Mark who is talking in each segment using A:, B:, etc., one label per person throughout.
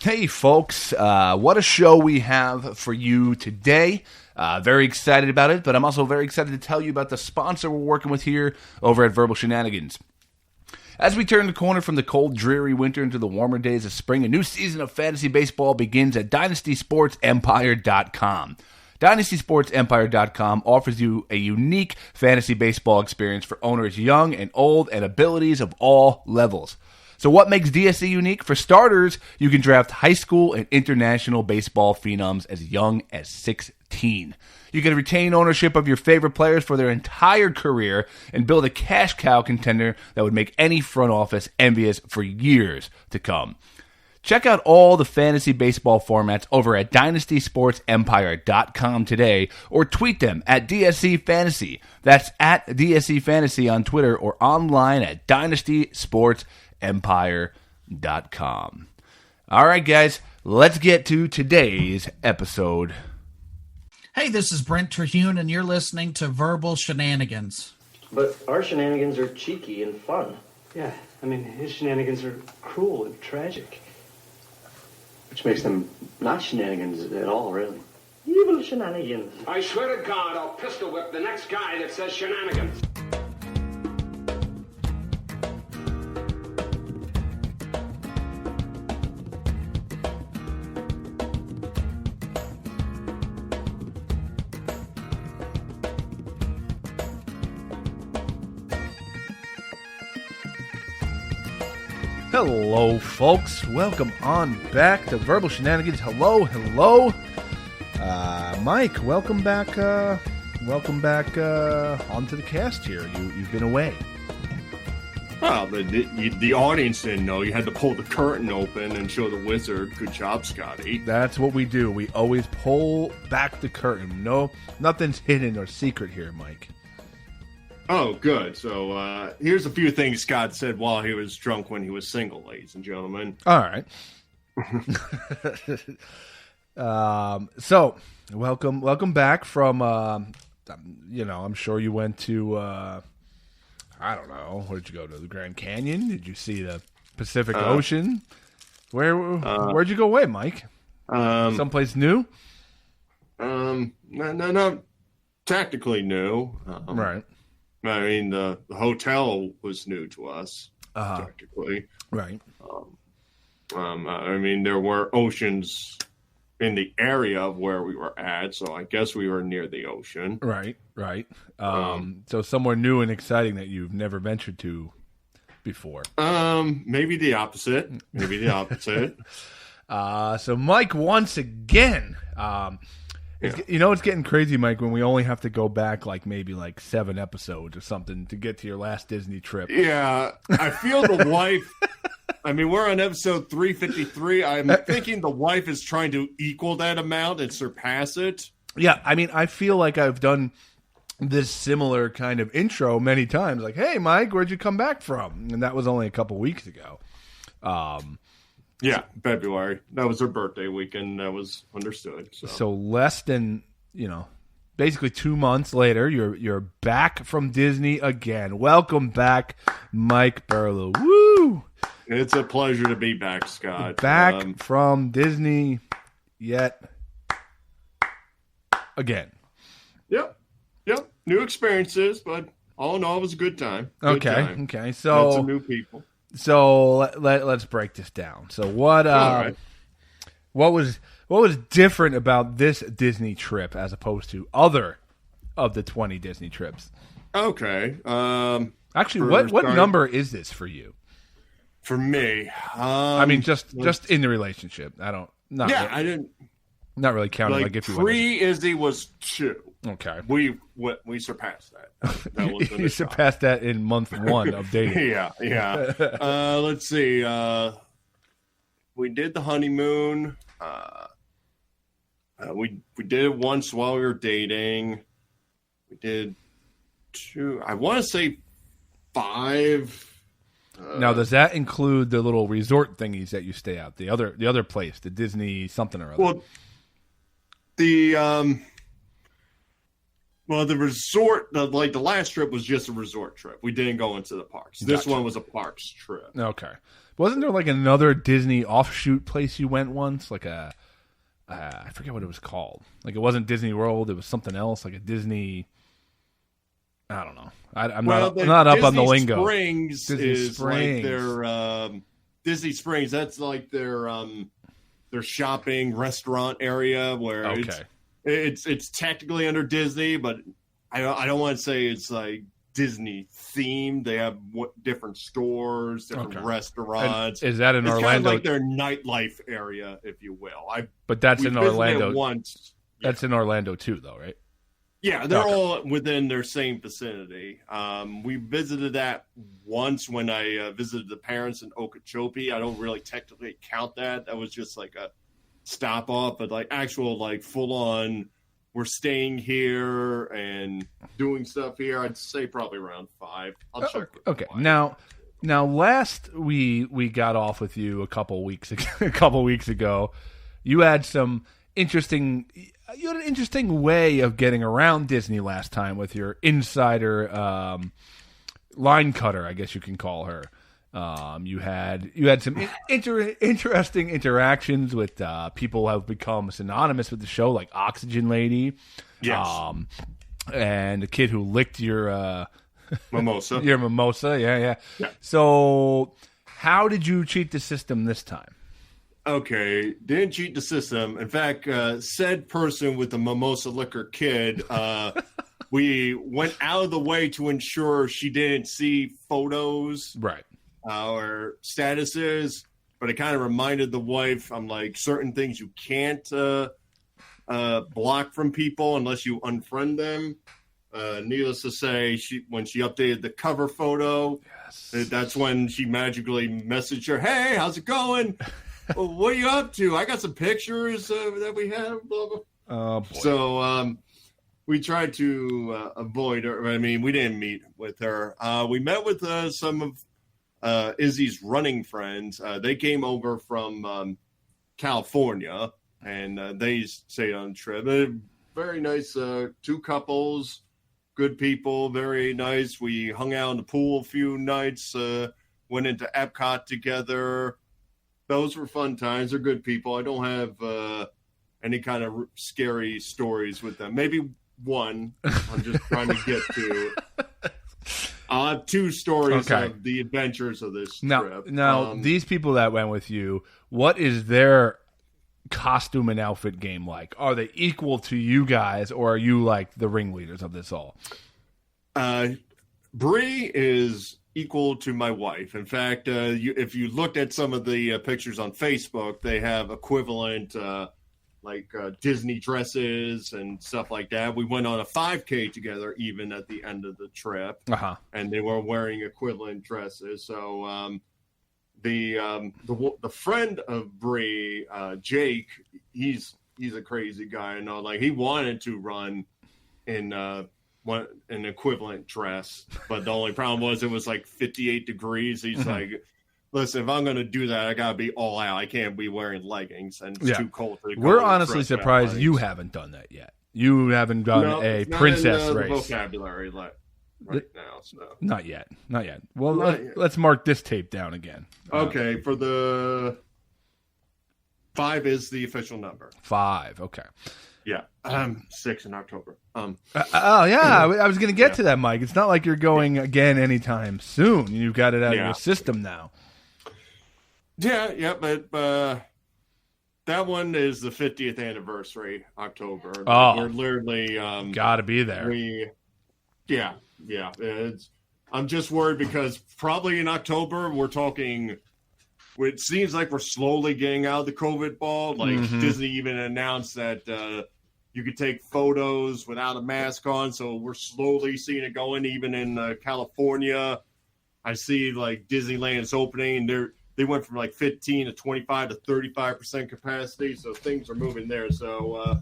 A: Hey folks, what a show we have for you today. Very excited about it, but I'm also very excited to tell you about the sponsor we're working with here over at Verbal Shenanigans. As we turn the corner from the cold, dreary winter into the warmer days of spring, a new season of fantasy baseball begins at DynastySportsEmpire.com. DynastySportsEmpire.com offers you a unique fantasy baseball experience for owners young and old and abilities of all levels. So what makes DSE unique? For starters, you can draft high school and international baseball phenoms as young as 16. You can retain ownership of your favorite players for their entire career and build a cash cow contender that would make any front office envious for years to come. Check out all the fantasy baseball formats over at DynastySportsEmpire.com today or tweet them at DSE Fantasy. That's at DSE Fantasy on Twitter or online at DynastySportsEmpire.com. All right, guys, let's get to today's episode.
B: Hey, this is Brent Terhune, and you're listening to Verbal Shenanigans.
C: But our shenanigans are cheeky and fun.
D: Yeah, I mean, his shenanigans are cruel and tragic.
C: Which makes them not shenanigans at all, really. Evil shenanigans.
E: I swear to God, I'll pistol whip the next guy that says shenanigans.
A: Hello, folks. Welcome on back to Verbal Shenanigans. Hello. Mike, welcome back onto the cast here. You've been away.
F: Well, the audience didn't know. You had to pull the curtain open and show the wizard. Good job, Scotty.
A: That's what we do. We always pull back the curtain. No, nothing's hidden or secret here, Mike.
F: Oh, good. So here's a few things Scott said while he was drunk when he was single, ladies and gentlemen.
A: All right. So welcome back from, I'm sure you went to, I don't know, where'd you go to? The Grand Canyon? Did you see the Pacific Ocean? Where'd you go away, Mike? Someplace new?
F: No, technically new.
A: Right.
F: I mean, the hotel was new to us, technically.
A: Right.
F: I mean, there were oceans in the area of where we were at, so I guess we were near the ocean.
A: Right. So somewhere new and exciting that you've never ventured to before.
F: Maybe the opposite.
A: So Mike, once again, it's getting crazy, Mike, when we only have to go back maybe 7 episodes or something to get to your last Disney trip.
F: Yeah, I feel the wife. I mean, we're on episode 353. I'm thinking the wife is trying to equal that amount and surpass it.
A: Yeah, I mean, I feel like I've done this similar kind of intro many times. Like, hey, Mike, where'd you come back from? And that was only a couple weeks ago.
F: Yeah, February. That was her birthday weekend. That was understood.
A: So less than, basically 2 months later, you're back from Disney again. Welcome back, Mike Burlow. Woo!
F: It's a pleasure to be back, Scott.
A: Back from Disney yet again.
F: Yep. New experiences, but all in all, it was a good time.
A: Okay. So
F: met some new people.
A: So let's break this down. So what was different about this Disney trip as opposed to other of the 20 Disney trips?
F: Okay.
A: Actually, what number is this for you?
F: For me,
A: I mean, just in the relationship. I didn't. Not really counting. If you
F: pre-Izzy was 2.
A: Okay.
F: We surpassed that. That was
A: you surpassed that in month 1 of dating.
F: Yeah. Let's see. We did the honeymoon. We did it once while we were dating. We did 2. I want to say 5.
A: Now, does that include the little resort thingies that you stay at? The other place, the Disney something or other?
F: Well, the resort, the last trip was just a resort trip. We didn't go into the parks. This one was a parks trip.
A: Okay. Wasn't there like another Disney offshoot place you went once? Like I forget what it was called. Like it wasn't Disney World. It was something else, like a Disney. I don't know. I'm not up on the lingo.
F: Disney
A: Springs.
F: Like their Disney Springs. That's like their shopping restaurant area where it's technically under Disney, but I don't want to say it's like Disney themed. They have different stores, different restaurants.
A: And is that in Orlando?
F: Kind of like their nightlife area, if you will.
A: But that's in Orlando.
F: Once.
A: That's in Orlando too, though, right?
F: Yeah, they're all within their same vicinity. We visited that once when I visited the parents in Okeechobee. I don't really technically count that. That was just like a stop off, but like actual like full on. We're staying here and doing stuff here. I'd say probably around 5. I'll check.
A: Okay. Now, last we got off with you a couple weeks ago. You had some interesting. You had an interesting way of getting around Disney last time with your insider line cutter, I guess you can call her. You had some interesting interactions with people who have become synonymous with the show, like Oxygen Lady.
F: Yes.
A: And a kid who licked your
F: mimosa.
A: Your mimosa, yeah. So, how did you cheat the system this time?
F: Okay, didn't cheat the system. In fact, said person with the mimosa liquor kid, we went out of the way to ensure she didn't see photos.
A: Right.
F: Or statuses, but it kind of reminded the wife, I'm like, certain things you can't block from people unless you unfriend them. Needless to say, when she updated the cover photo, that's when she magically messaged her, "Hey, how's it going? What are you up to? I got some pictures that we have." Blah, blah.
A: Oh, boy.
F: So we tried to avoid her. I mean, we didn't meet with her. We met with some of Izzy's running friends. They came over from California, and they stayed on the trip. Very nice, 2 couples, good people, very nice. We hung out in the pool a few nights, went into Epcot together. Those were fun times. They're good people. I don't have any kind of scary stories with them. Maybe one I'm just trying to get to. I'll have 2 stories of the adventures of this trip.
A: Now, these people that went with you, what is their costume and outfit game like? Are they equal to you guys, or are you like the ringleaders of this all?
F: Bree is equal to my wife. In fact, if you looked at some of the pictures on Facebook, they have equivalent Disney dresses and stuff like that. We went on a 5K together even at the end of the trip, and they were wearing equivalent dresses. So the friend of Bree, Jake, he's a crazy guy. Like he wanted to run in an equivalent dress, but the only problem was it was like 58 degrees. He's like, listen, if I'm going to do that, I got to be all out. I can't be wearing leggings, and it's too cold to go.
A: We're honestly surprised you haven't done that yet. You haven't done a princess race.
F: The vocabulary right now. So. Not yet.
A: Well, let's mark this tape down again.
F: Okay, for the 5 is the official number.
A: 5, okay.
F: Yeah, 6 in October.
A: I was going to get to that, Mike. It's not like you're going again anytime soon. You've got it out of your system now.
F: Yeah, but that one is the 50th anniversary, October.
A: Oh,
F: we're literally
A: got to be there.
F: I'm just worried because probably in October we're talking. It seems like we're slowly getting out of the COVID ball. Like Disney even announced that you could take photos without a mask on, so we're slowly seeing it going. Even in California, I see like Disneyland's opening, and they went from like 15 to 25 to 35% capacity, so things are moving there. So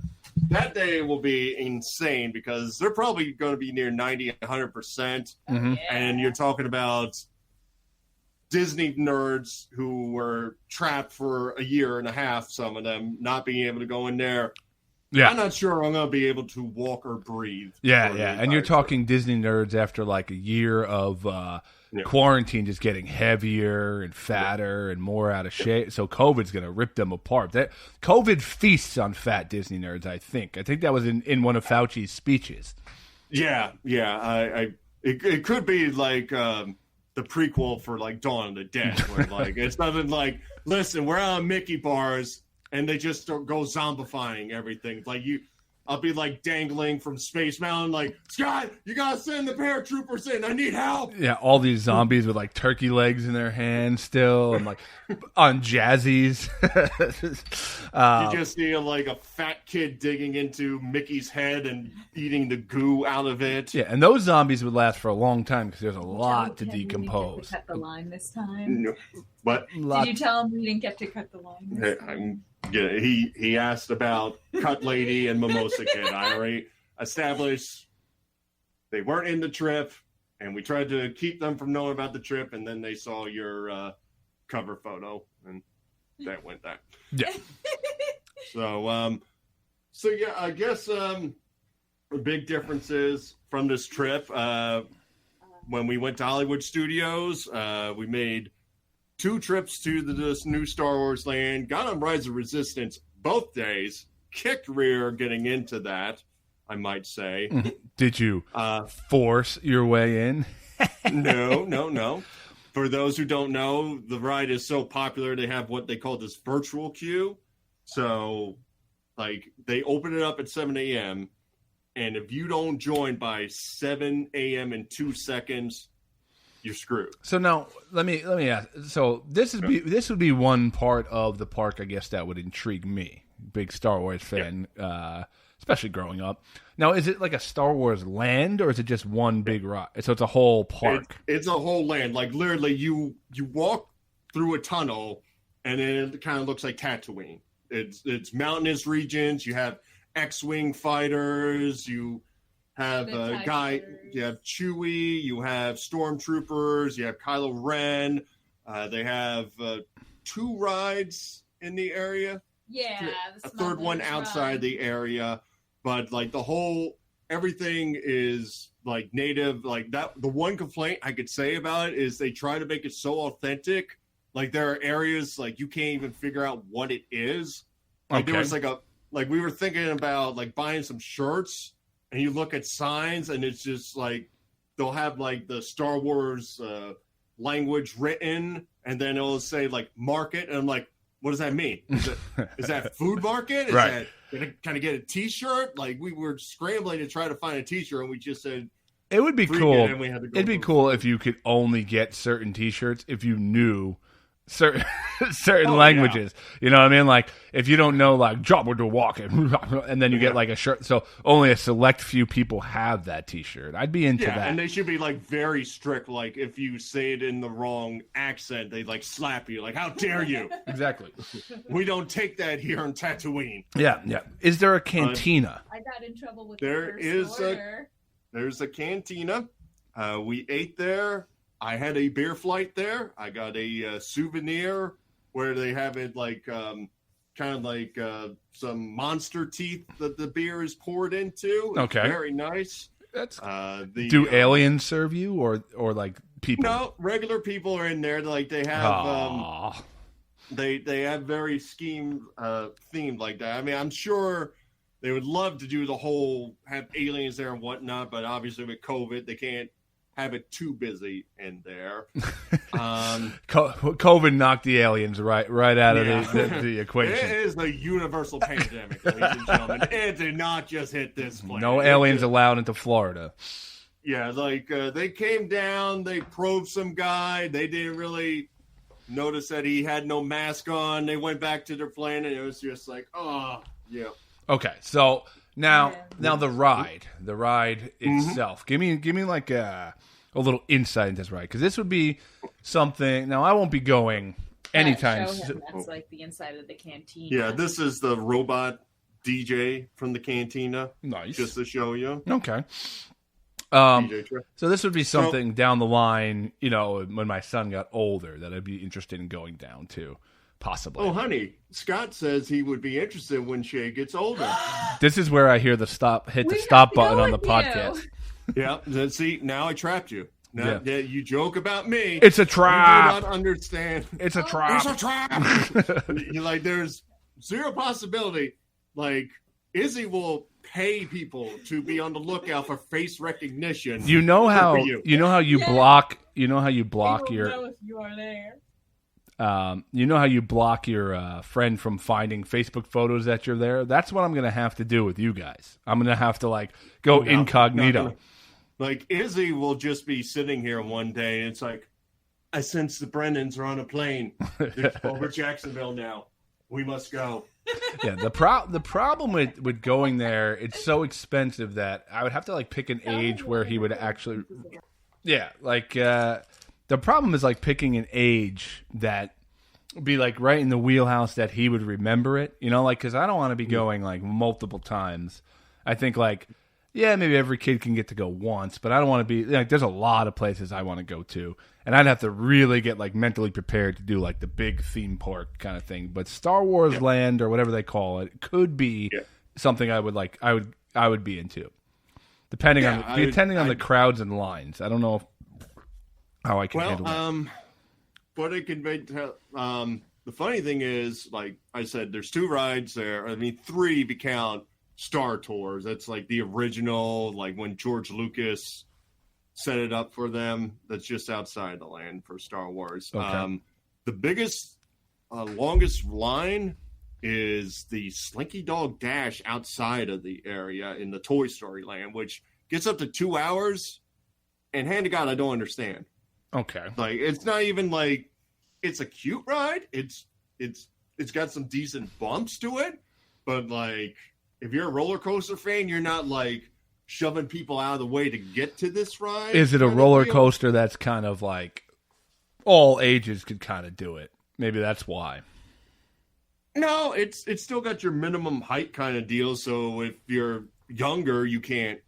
F: that day will be insane because they're probably going to be near 90, 100%. And you're talking about Disney nerds who were trapped for a year and a half, some of them not being able to go in there. Yeah. I'm not sure I'm going to be able to walk or breathe.
A: Yeah. And you're talking Disney nerds after like a year of quarantine just getting heavier and fatter and more out of shape. So COVID's going to rip them apart. That COVID feasts on fat Disney nerds, I think. I think that was in one of Fauci's speeches.
F: Yeah. It could be like the prequel for like Dawn of the Dead, where like it's nothing like, listen, we're out of Mickey bars and they just go zombifying everything. Like I'll be like dangling from Space Mountain, like, Scott, you gotta send the paratroopers in. I need help.
A: Yeah, all these zombies with like turkey legs in their hands still, and like on jazzies.
F: You just see like a fat kid digging into Mickey's head and eating the goo out of it.
A: Yeah, and those zombies would last for a long time because there's a lot to decompose.
G: Cut the line this time.
F: No, but
G: did you tell him we didn't get to cut the line this time?
F: Yeah, he asked about Cut Lady and Mimosa Kid. I already established they weren't in the trip, and we tried to keep them from knowing about the trip, and then they saw your cover photo, and that went that.
A: Yeah.
F: So yeah, I guess the big differences from this trip, when we went to Hollywood Studios, we made 2 trips to this new Star Wars land, got on Rise of Resistance both days, kicked rear getting into that, I might say.
A: Did you force your way in?
F: No. For those who don't know, the ride is so popular, they have what they call this virtual queue. So, like, they open it up at 7 a.m., and if you don't join by 7 a.m. in 2 seconds, you're screwed.
A: So now let me ask. So this would be one part of the park, I guess, that would intrigue me. Big Star Wars fan, especially growing up. Now, is it like a Star Wars land, or is it just one big ride? So it's a whole park.
F: It's a whole land. Like literally, you walk through a tunnel, and then it kind of looks like Tatooine. It's mountainous regions. You have X-wing fighters. You have a guy, you have Chewie, you have stormtroopers, you have Kylo Ren. They have 2 rides in the area.
G: Yeah,
F: a third one outside the area, but like everything is like native. Like that, the one complaint I could say about it is they try to make it so authentic. Like there are areas like you can't even figure out what it is. Like there was like we were thinking about like buying some shirts. And you look at signs, and it's just like they'll have like the Star Wars language written, and then it'll say like market, and I'm like, what does that mean? Is that food market? Is
A: right.
F: that kind of get a T-shirt? Like we were scrambling to try to find a T-shirt, and we just said
A: it would be cool. It'd be cool if you could only get certain T-shirts if you knew certain languages. Yeah. You know what I mean? Like if you don't know like job or to walk and then you get like a shirt, so only a select few people have that T-shirt. I'd be into that.
F: And they should be like very strict. Like if you say it in the wrong accent, they like slap you. Like how dare you?
A: Exactly.
F: We don't take that here in Tatooine.
A: Yeah. Is there a cantina?
G: I got in trouble with
F: there's a cantina. We ate there. I had a beer flight there. I got a souvenir where they have it like kind of like some monster teeth that the beer is poured into.
A: Okay,
F: very nice.
A: That's do aliens serve you or like people?
F: No, regular people are in there. Like they have they have very themed like that. I mean, I'm sure they would love to do the whole have aliens there and whatnot, but obviously with COVID, they can't have it too busy in there.
A: COVID knocked the aliens right out of the equation.
F: It is the universal pandemic, ladies and gentlemen. It did not just hit this planet.
A: No aliens allowed into Florida.
F: Yeah, like they came down, they probed some guy. They didn't really notice that he had no mask on. They went back to their plane, and it was just like, oh, yeah.
A: Okay, so now the ride itself. Give me like a little insight into this ride, because this would be something. Now I won't be going anytime.
G: That's like the inside of the cantina.
F: Yeah, this is the robot DJ from the cantina.
A: Nice,
F: just to show you.
A: Okay. So this would be something down the line, you know, when my son got older, that I'd be interested in going down to. Possibly.
F: Oh, honey, Scott says he would be interested when Shay gets older.
A: This is where I hear the stop button on the podcast.
F: Yeah, see, now I trapped you. Yeah, you joke about me.
A: It's a trap.
F: You do not understand.
A: It's a trap.
F: It's a trap. You're like, there's zero possibility. Like, Izzy will pay people to be on the lookout for face recognition.
A: You know how you block your
G: know if you are there.
A: you know how you block your friend from finding Facebook photos that you're there? That's what I'm going to have to do with you guys. I'm going to have to like go incognito.
F: Like Izzy will just be sitting here one day and it's like, I sense the Brennans are on a plane. They're over Jacksonville now. We must go.
A: Yeah, the problem with going there, it's so expensive that I would have to like pick an age where he would actually. Yeah, like the problem is like picking an age that would be like right in the wheelhouse that he would remember it. You know, like because I don't want to be going like multiple times. I think like. Yeah, maybe every kid can get to go once, but I don't want to be like. There's a lot of places I want to go to, and I'd have to really get like mentally prepared to do like the big theme park kind of thing. But Star Wars Land or whatever they call it could be something I would like. I would be into, depending on the crowds and lines. I don't know how I can handle that.
F: But it can make. The funny thing is, like I said, there's 2 rides there. I mean, 3 if you count Star Tours. That's like the original, like when George Lucas set it up for them. That's just outside the land for Star Wars.
A: Okay.
F: The biggest, longest line is the Slinky Dog Dash outside of the area in the Toy Story land, which gets up to 2 hours. And hand to God, I don't understand.
A: Okay.
F: Like it's not even like it's a cute ride. It's got some decent bumps to it, but like. If you're a roller coaster fan, you're not like shoving people out of the way to get to this ride.
A: Is it a roller coaster that's kind of like all ages could kind of do it? Maybe that's why.
F: No, it's still got your minimum height kind of deal. So if you're younger, you can't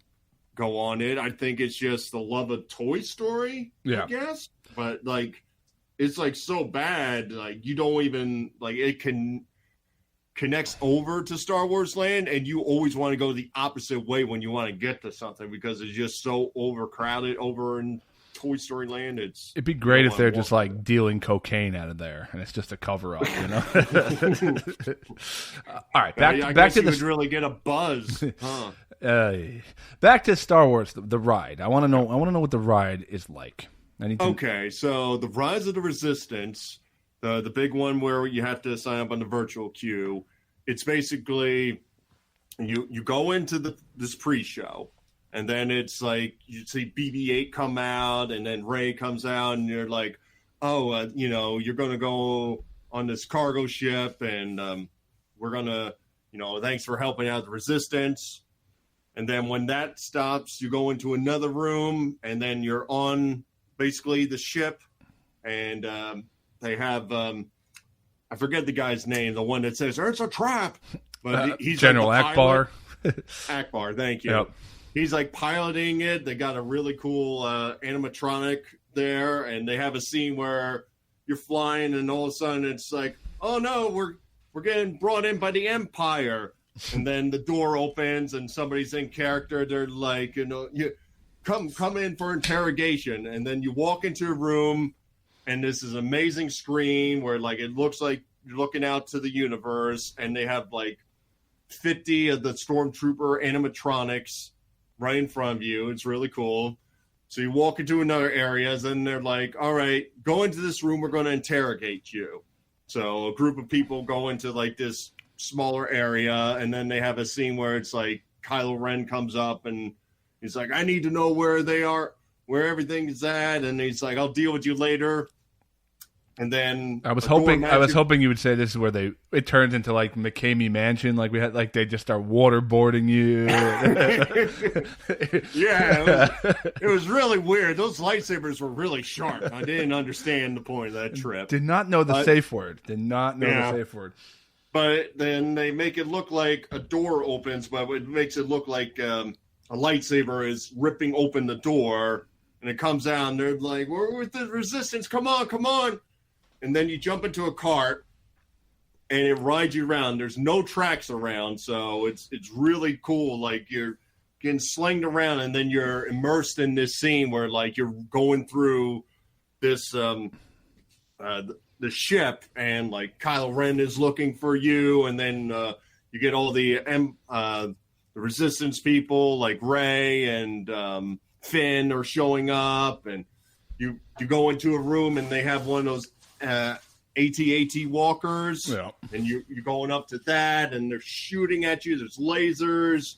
F: go on it. I think it's just the love of Toy Story, I guess. But like, it's like so bad, like you don't even like it connects over to Star Wars Land, and you always want to go the opposite way when you want to get to something because it's just so overcrowded over in Toy Story Land.
A: It'd be great if they're just like dealing cocaine out of there, and it's just a cover up, you know. All right, back to
F: would really get a buzz, huh?
A: Back to Star Wars, the ride. I want to know what the ride is like.
F: Okay, so the Rise of the Resistance. The big one where you have to sign up on the virtual queue. It's basically you go into this pre-show, and then it's like you see BB-8 come out, and then Rey comes out, and you're like, you're going to go on this cargo ship, and we're going to, thanks for helping out the Resistance. And then when that stops, you go into another room, and then you're on basically the ship, and they have, I forget the guy's name, the one that says, it's a trap. But he's
A: General
F: like
A: Akbar.
F: Akbar, thank you.
A: Yep.
F: He's like piloting it. They got a really cool animatronic there, and they have a scene where you're flying, and all of a sudden it's like, oh no, we're getting brought in by the Empire. And then the door opens, and somebody's in character. They're like, you come in for interrogation. And then you walk into a room, and this is an amazing screen where like it looks like you're looking out to the universe, and they have like 50 of the stormtrooper animatronics right in front of you. It's really cool. So you walk into another area, and they're like, all right, go into this room. We're going to interrogate you. So a group of people go into like this smaller area, and then they have a scene where it's like Kylo Ren comes up, and he's like, I need to know where they are, where everything is at. And he's like, I'll deal with you later. And then
A: I was hoping you would say this is where it turns into like McCamey Mansion, like we had like they just start waterboarding you.
F: Yeah, it was really weird. Those lightsabers were really sharp. I didn't understand the point of that trip.
A: Did not know the safe word. The safe word.
F: But then they make it look like a door opens, but it makes it look like a lightsaber is ripping open the door, and it comes out, and they're like, we're with the Resistance, come on. And then you jump into a cart, and it rides you around. There's no tracks around, so it's really cool. Like you're getting slinged around, and then you're immersed in this scene where like you're going through this the ship, and like Kylo Ren is looking for you, and then you get all the Resistance people like Rey and Finn are showing up, and you go into a room and they have one of those AT-AT walkers, and you're going up to that, and they're shooting at you. There's lasers.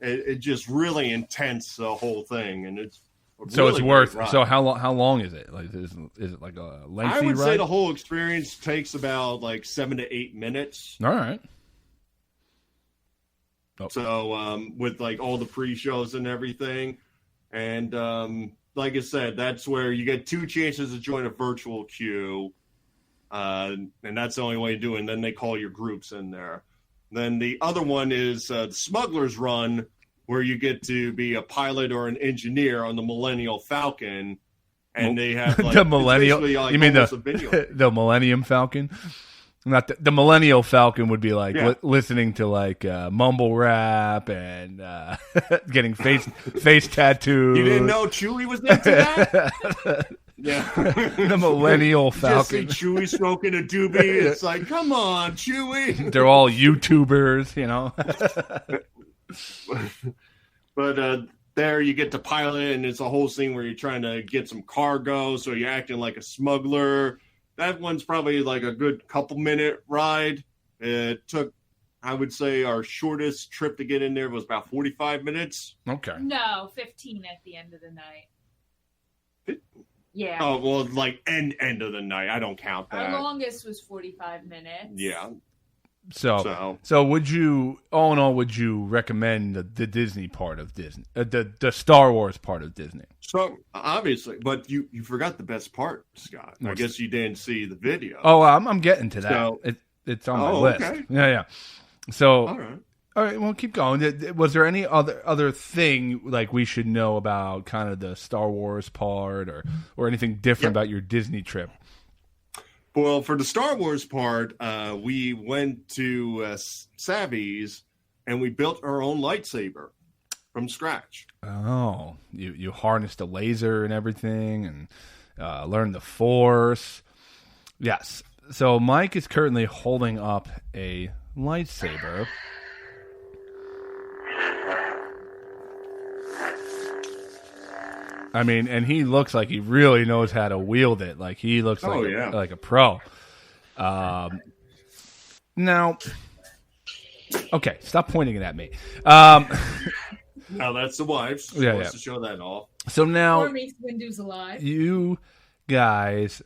F: It just really intense, the whole thing, and it's
A: so
F: really
A: it's worth.
F: ride.
A: So how long is it? Like is it like a lengthy
F: I would
A: ride?
F: say the whole experience takes about like 7 to 8 minutes.
A: All right.
F: So with like all the pre-shows and everything, and like I said, that's where you get 2 chances to join a virtual queue, and that's the only way to do it. And then they call your groups in there. Then the other one is the Smuggler's Run, where you get to be a pilot or an engineer on the Millennial Falcon, and they have like
A: the Millennial.
F: like
A: you mean
F: the
A: the Millennium Falcon? Not the Millennial Falcon would be like listening to like mumble rap and getting face tattooed.
F: You didn't know Chewie was into that? Yeah.
A: The Millennial Falcon.
F: Just see Chewie smoking a doobie. It's like, come on, Chewie.
A: They're all YouTubers, you know.
F: But there you get to pilot, and it's a whole scene where you're trying to get some cargo, so you're acting like a smuggler. That one's probably like a good couple-minute ride. It took, I would say, our shortest trip to get in there was about 45 minutes.
A: Okay.
G: No, 15 at the end of the night. Yeah.
F: Oh, well, like end of the night. I don't count that.
G: Our longest was 45 minutes.
F: Yeah.
A: So would you, all in all, would you recommend the Disney part of Disney, the Star Wars part of Disney?
F: So obviously, but you forgot the best part, Scott. I guess you didn't see the video.
A: Oh, I'm getting to that.
F: So,
A: it's on my list.
F: Okay.
A: Yeah. So,
F: all right.
A: Well, keep going. Was there any other thing like we should know about kind of the Star Wars part, or anything different about your Disney trip?
F: Well, for the Star Wars part, we went to Savvy's and we built our own lightsaber from scratch.
A: Oh, you harnessed a laser and everything, and learned the Force. Yes. So Mike is currently holding up a lightsaber. I mean, and he looks like he really knows how to wield it. Like he looks like a pro. Now, okay, stop pointing it at me.
F: Now that's the wife. She wants to show that off.
A: So now,
G: Or makes Windows alive.
A: You guys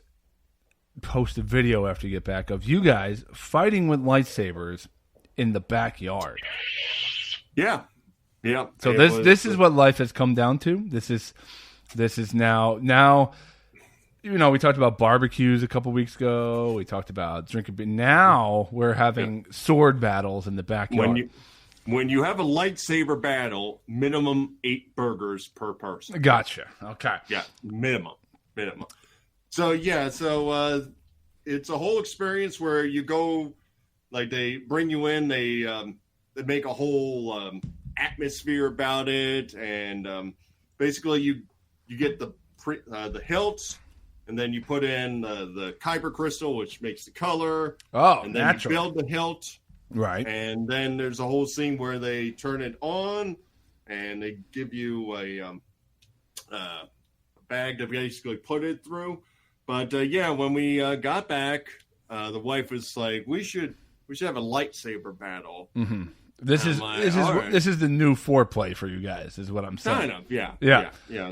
A: post a video after you get back of you guys fighting with lightsabers in the backyard.
F: Yeah.
A: So this is what life has come down to. This is now. You know, we talked about barbecues a couple weeks ago. We talked about drinking beer. Now we're having sword battles in the backyard.
F: When you have a lightsaber battle, minimum 8 burgers per person.
A: Gotcha. Okay.
F: Yeah, minimum. So it's a whole experience where you go, like they bring you in, they make a whole atmosphere about it, and basically you get the hilts. And then you put in the Kyber crystal, which makes the color.
A: Oh,
F: and then
A: natural.
F: you build the hilt.
A: Right.
F: And then there's a whole scene where they turn it on, and they give you a bag to basically put it through. But when we got back, the wife was like, "We should have a lightsaber battle."
A: Mm-hmm. This is the new foreplay for you guys, is what I'm saying.
F: Kind of, yeah.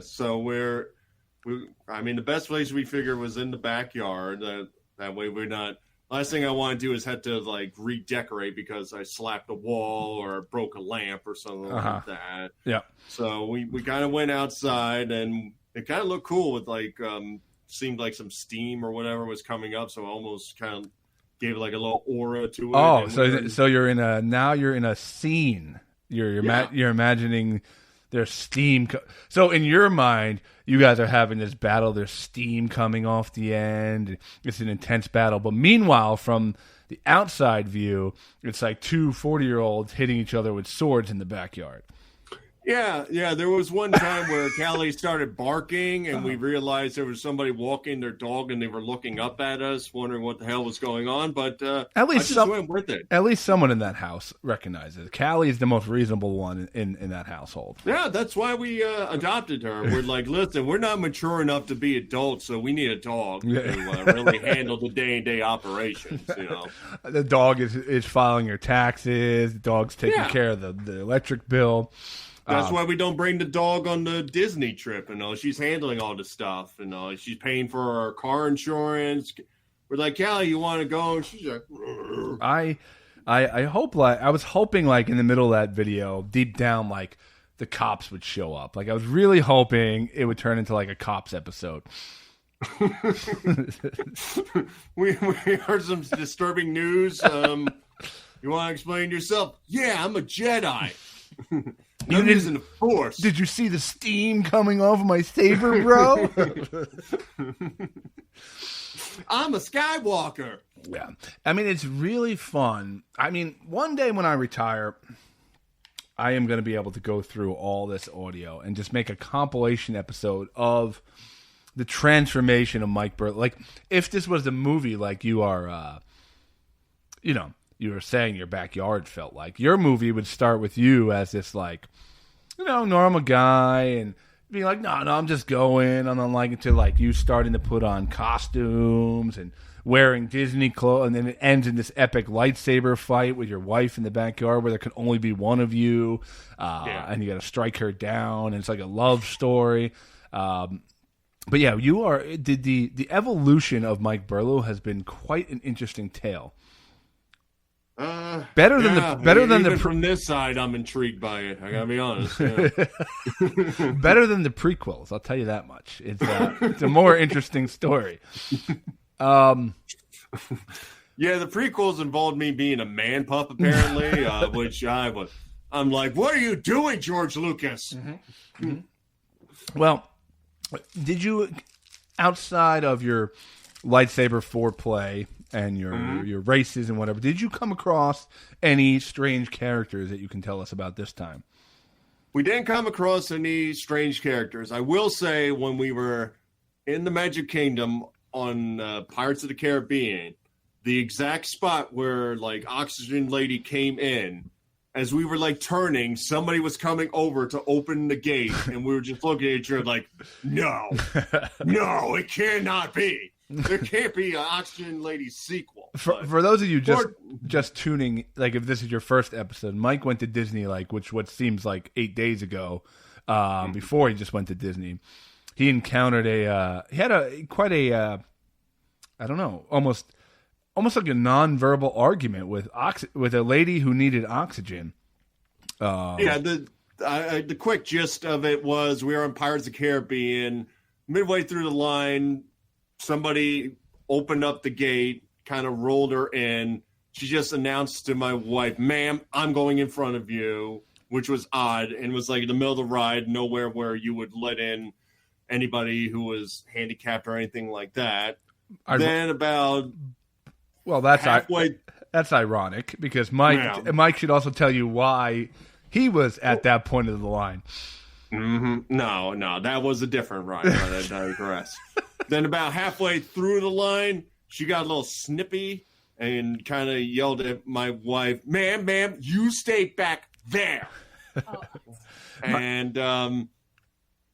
F: So the best place we figured was in the backyard. That way we're not. Last thing I want to do is have to like redecorate because I slapped a wall or broke a lamp or something like that. Yeah. So we kind of went outside, and it kind of looked cool with like seemed like some steam or whatever was coming up. So almost kind of gave it like a little aura to it.
A: Oh, so you're in a scene. You're imagining. There's steam. So in your mind, you guys are having this battle. There's steam coming off the end. It's an intense battle. But meanwhile, from the outside view, it's like two 40-year-olds hitting each other with swords in the backyard.
F: Yeah. There was one time where Callie started barking, and we realized there was somebody walking their dog, and they were looking up at us, wondering what the hell was going on. But
A: at least
F: I just went with it.
A: At least someone in that house recognizes. Callie is the most reasonable one in that household.
F: Yeah, that's why we adopted her. We're like, listen, we're not mature enough to be adults, so we need a dog to really handle the day-to-day operations.
A: The dog is filing your taxes. The dog's taking care of the electric bill.
F: That's why we don't bring the dog on the Disney trip. She's handling all the stuff. She's paying for our car insurance. We're like, Callie, you want to go? And she's like,
A: I hope I was hoping in the middle of that video, deep down, the cops would show up. I was really hoping it would turn into a cops episode.
F: we heard some disturbing news. You want to explain yourself? Yeah, I'm a Jedi. No using the Force.
A: Did you see the steam coming off of my saber, bro?
F: I'm a Skywalker.
A: Yeah. It's really fun. One day when I retire, I am going to be able to go through all this audio and just make a compilation episode of the transformation of Mike Burlow. If this was a movie you are, you were saying your backyard felt like. Your movie would start with you as this, normal guy and being like, no, I'm just going. And then, until, you starting to put on costumes and wearing Disney clothes. And then it ends in this epic lightsaber fight with your wife in the backyard where there can only be one of you. And you got to strike her down. And it's like a love story. But yeah, you are the evolution of Mike Burlow has been quite an interesting tale. Better than
F: from this side, I'm intrigued by it. I gotta be honest. Yeah.
A: Better than the prequels, I'll tell you that much. It's a more interesting story.
F: Yeah, the prequels involved me being a man pup, apparently, which I'm like, what are you doing, George Lucas?
A: Mm-hmm. Mm-hmm. Well, did you, outside of your lightsaber foreplay and your races and whatever, did you come across any strange characters that you can tell us about this time?
F: We didn't come across any strange characters. I will say when we were in the Magic Kingdom on Pirates of the Caribbean, the exact spot where Oxygen Lady came in, as we were turning, somebody was coming over to open the gate, and we were just looking at each other no, it cannot be. There can't be an Oxygen Lady sequel.
A: For those of you just tuning, if this is your first episode, Mike went to Disney what seems like 8 days ago. Before he just went to Disney, he encountered almost like a non-verbal argument with a lady who needed oxygen.
F: The quick gist of it was we were on Pirates of the Caribbean. Midway through the line, somebody opened up the gate, kind of rolled her in. She just announced to my wife, ma'am, I'm going in front of you, which was odd and was in the middle of the ride, nowhere where you would let in anybody who was handicapped or anything like that. Then about halfway...
A: That's ironic because Mike should also tell you why he was at that point of the line.
F: Mm-hmm. No, that was a different ride. I digress. Then about halfway through the line, she got a little snippy and kind of yelled at my wife, ma'am, you stay back there. Oh. And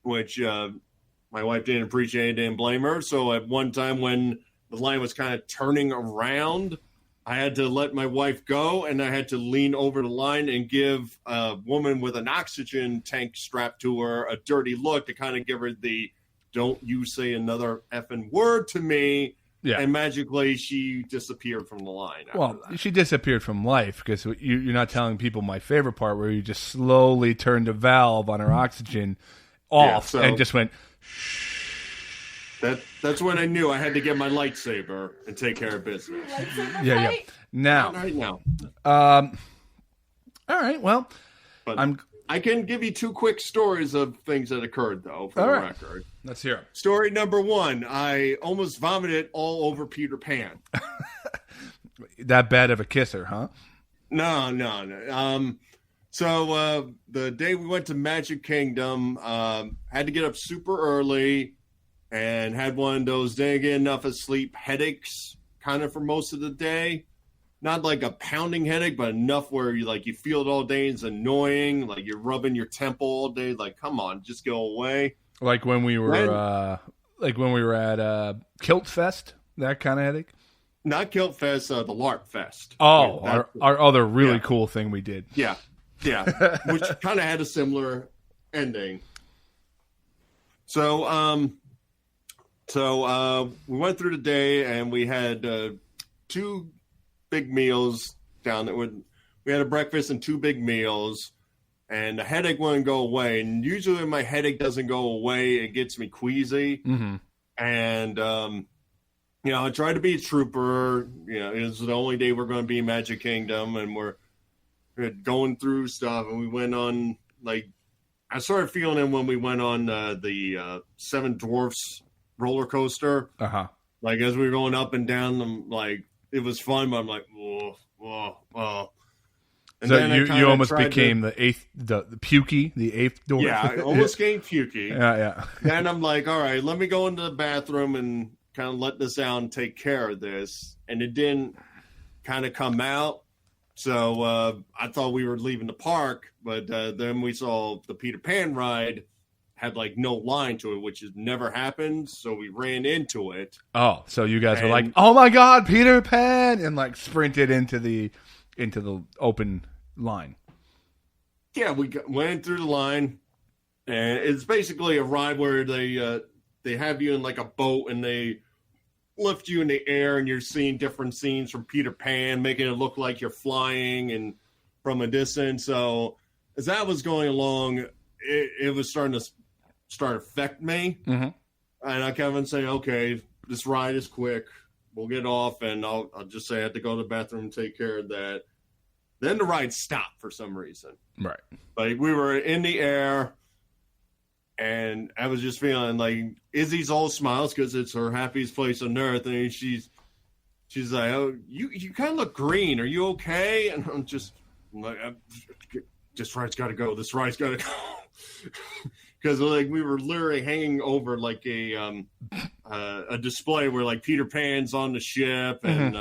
F: which my wife didn't appreciate, didn't blame her. So at one time when the line was kind of turning around, I had to let my wife go, and I had to lean over the line and give a woman with an oxygen tank strapped to her a dirty look to kind of give her the don't you say another effing word to me. Yeah. And magically she disappeared from the line.
A: Well, she disappeared from life because you're not telling people my favorite part where you just slowly turned the valve on her oxygen off and just went shh.
F: That's when I knew I had to get my lightsaber and take care of business.
A: Yeah. Now.
F: Right now.
A: All right. Well,
F: but I can give you two quick stories of things that occurred, though, for the record.
A: Let's hear it.
F: Story number one, I almost vomited all over Peter Pan.
A: That bad of a kisser, huh?
F: No. So the day we went to Magic Kingdom, had to get up super early and had one of those didn't get enough of sleep headaches kind of for most of the day. Not like a pounding headache, but enough where you feel it all day. It's annoying. Like you're rubbing your temple all day. Like, come on, just go away.
A: Like when we were at Kilt Fest, that kind of headache.
F: Not Kilt Fest, the LARP Fest.
A: Oh, our other really cool thing we did.
F: Yeah, which kind of had a similar ending. So, we went through the day and we had 2 big meals down there. We had a breakfast and 2 big meals, and the headache wouldn't go away. And usually when my headache doesn't go away, it gets me queasy.
A: Mm-hmm.
F: And, I tried to be a trooper. It's the only day we're going to be in Magic Kingdom, and we're going through stuff. And we went on, I started feeling it when we went on the Seven Dwarfs roller coaster.
A: Uh-huh.
F: As we were going up and down, it was fun, but I'm like, whoa. And
A: so
F: then
A: you almost became the eighth, the pukey, the 8th dwarf.
F: Yeah, I almost became pukey.
A: Yeah.
F: Then I'm like, all right, let me go into the bathroom and kind of let this out and take care of this. And it didn't kind of come out. So I thought we were leaving the park, but then we saw the Peter Pan ride had no line to it, which has never happened. So we ran into it.
A: Oh, so you guys were like, "Oh my God, Peter Pan!" and sprinted into the open line.
F: Yeah, we went through the line, and it's basically a ride where they have you in a boat and they lift you in the air, and you're seeing different scenes from Peter Pan, making it look like you're flying and from a distance. So as that was going along, it was starting to affect me.
A: Mm-hmm.
F: And I kept on saying, okay, this ride is quick. We'll get off, and I'll just say I had to go to the bathroom and take care of that. Then the ride stopped for some reason.
A: Right.
F: We were in the air, and I was just feeling Izzy's all smiles because it's her happiest place on earth. And she's like, "Oh, you kind of look green. Are you okay?" And I'm like, "This ride's got to go. This ride's got to go." Because we were literally hanging over a display where Peter Pan's on the ship and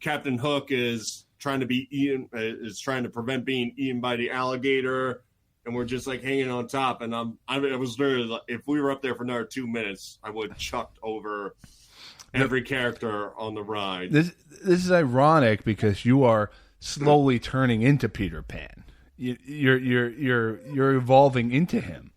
F: Captain Hook is trying to prevent being eaten by the alligator, and we're just hanging on top. And I was literally if we were up there for another 2 minutes, I would have chucked over every character on the ride.
A: This is ironic because you are slowly turning into Peter Pan. You're evolving into him.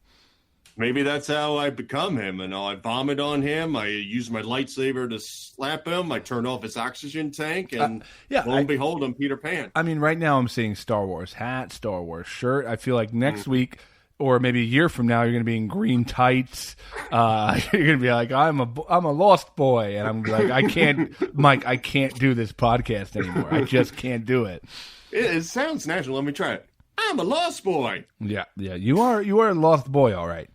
F: Maybe that's how I become him. And I vomit on him. I use my lightsaber to slap him. I turn off his oxygen tank, and lo and behold, I'm Peter Pan.
A: I mean, right now I'm seeing Star Wars hat, Star Wars shirt. I feel like next week or maybe a year from now, you're going to be in green tights. You're going to be like, I'm a lost boy, and I'm like, I can't do this podcast anymore. I just can't do it.
F: It sounds natural. Let me try it. I'm a lost boy.
A: Yeah. You are a lost boy, all right.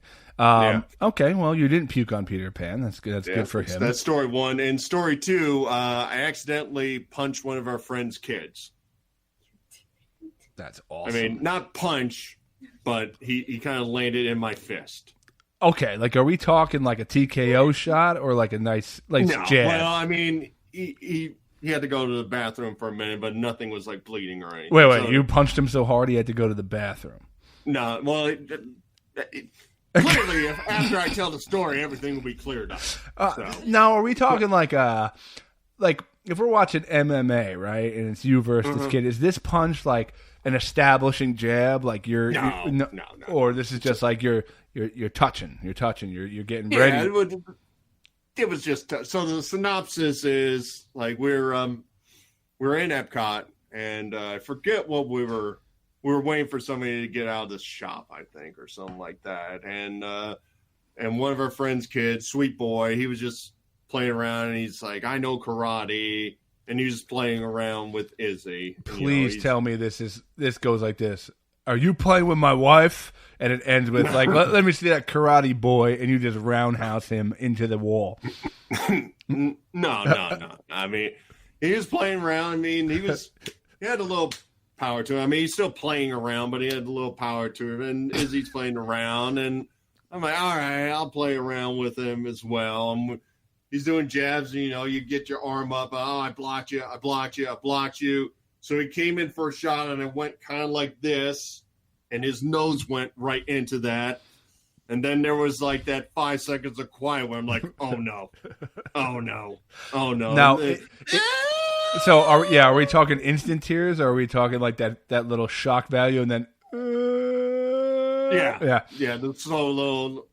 A: Okay, well, you didn't puke on Peter Pan. That's good. That's good for him.
F: That's story 1. And story 2, I accidentally punched one of our friends' kids.
A: That's awesome.
F: I mean, not punch, but he kind of landed in my fist.
A: Okay, are we talking a TKO shot or a nice jab?
F: Well, I mean, he had to go to the bathroom for a minute, but nothing was bleeding or anything.
A: Wait, you punched him so hard he had to go to the bathroom?
F: No, well, clearly, after I tell the story, everything will be cleared up.
A: Now, are we talking if we're watching MMA, right, and it's you versus this kid, is this punch an establishing jab? No. Or this is just you're touching, you're getting ready.
F: It was just so the synopsis is we're in Epcot, and I forget what we were waiting for somebody to get out of this shop, I think, or something like that. And one of our friends' kids, sweet boy, he was just playing around, and he's like, I know karate, and he's just playing around with Izzy.
A: Please tell me this goes like this. Are you playing with my wife? And it ends with let me see that karate boy, and you just roundhouse him into the wall.
F: No. I mean, he was playing around. I mean, he had a little power to him. I mean, he's still playing around, but he had a little power to him. And Izzy's playing around, and I'm like, all right, I'll play around with him as well. He's doing jabs, and, you get your arm up. Oh, I blocked you. I blocked you. I blocked you. So he came in for a shot, and it went kind of like this, and his nose went right into that. And then there was like that 5 seconds of quiet where I'm like, oh, no. Oh, no. Oh, no.
A: Now, so are we talking instant tears, or are we talking like that little shock value and then
F: Yeah, the solo,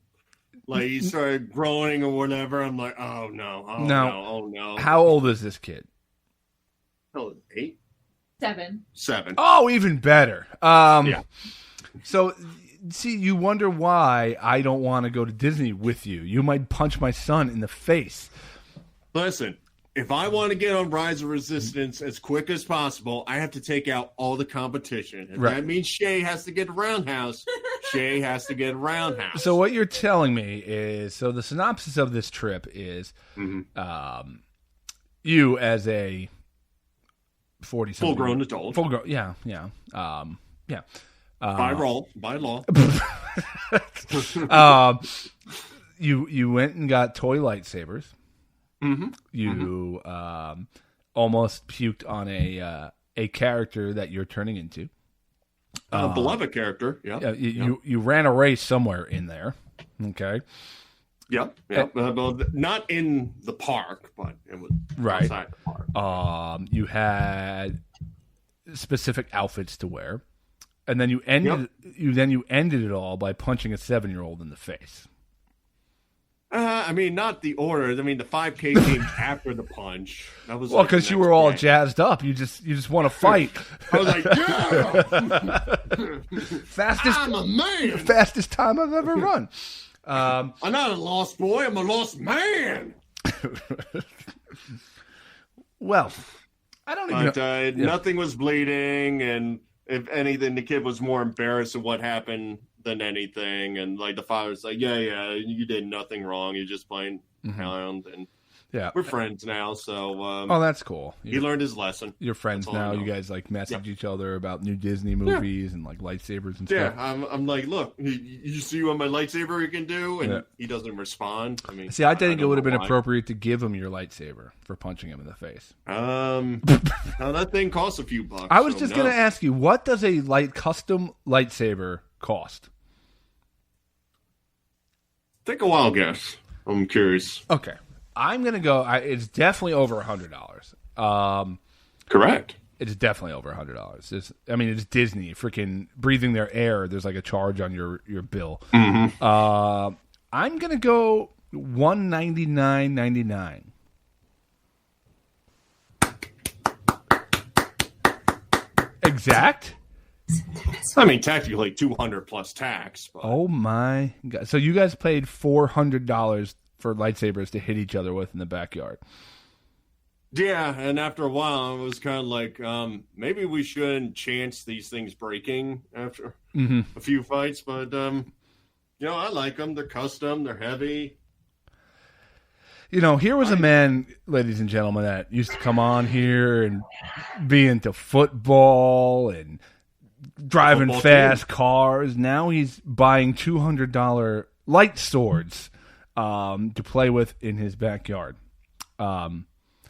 F: like he started groaning or whatever. I'm like, oh no, oh no.
A: How old is this kid?
F: Oh, 8?
G: 7.
A: Oh, even better.
F: Yeah.
A: So, see, you wonder why I don't want to go to Disney with you. You might punch my son in the face.
F: Listen, if I want to get on Rise of Resistance as quick as possible, I have to take out all the competition. If that means Shay has to get a roundhouse, Shay has to get a roundhouse.
A: So what you're telling me is, so the synopsis of this trip is you as a 40-something
F: full-grown adult.
A: Full-grown, yeah.
F: By law.
A: You went and got toy lightsabers.
F: Mm-hmm.
A: You almost puked on a character that you're turning into.
F: A beloved character, yeah.
A: You ran a race somewhere in there, okay?
F: Yep. Well, not in the park, but it was outside the park.
A: You had specific outfits to wear, and then you ended it all by punching a 7-year-old in the face.
F: I mean, not the order. I mean, the 5K came after the punch. That was
A: because you were all jazzed up. You just want to fight.
F: I was like, yeah,
A: fastest.
F: I'm a man.
A: Fastest time I've ever run.
F: I'm not a lost boy. I'm a lost man.
A: Well, I don't even know.
F: Nothing was bleeding, and if anything, the kid was more embarrassed of what happened than anything. And like the father's like, yeah, you did nothing wrong. You're just playing around, and we're friends now. So,
A: that's cool.
F: He learned his lesson.
A: You're friends now. You guys like message each other about new Disney movies and like lightsabers and stuff.
F: Yeah, I'm like, look, you see what my lightsaber you can do, and he doesn't respond. I mean,
A: see, I think it would have been appropriate to give him your lightsaber for punching him in the face.
F: Now that thing costs a few bucks.
A: I was just gonna ask you, what does a custom lightsaber cost?
F: Take a wild guess. I'm curious.
A: Okay. I'm going to go. It's definitely over $100.
F: Correct.
A: It's definitely over $100. It's Disney. Freaking breathing their air. There's like a charge on your bill.
F: Mm-hmm.
A: I'm going to go $199.99. Exact?
F: I mean, technically 200 plus tax. But...
A: Oh my God! So you guys paid $400 for lightsabers to hit each other with in the backyard?
F: Yeah, and after a while, it was kind of like maybe we shouldn't chance these things breaking after a few fights. But I like them. They're custom. They're heavy.
A: Here was a man, ladies and gentlemen, that used to come on here and be into football and driving fast cars. Now he's buying $200 light swords to play with in his backyard.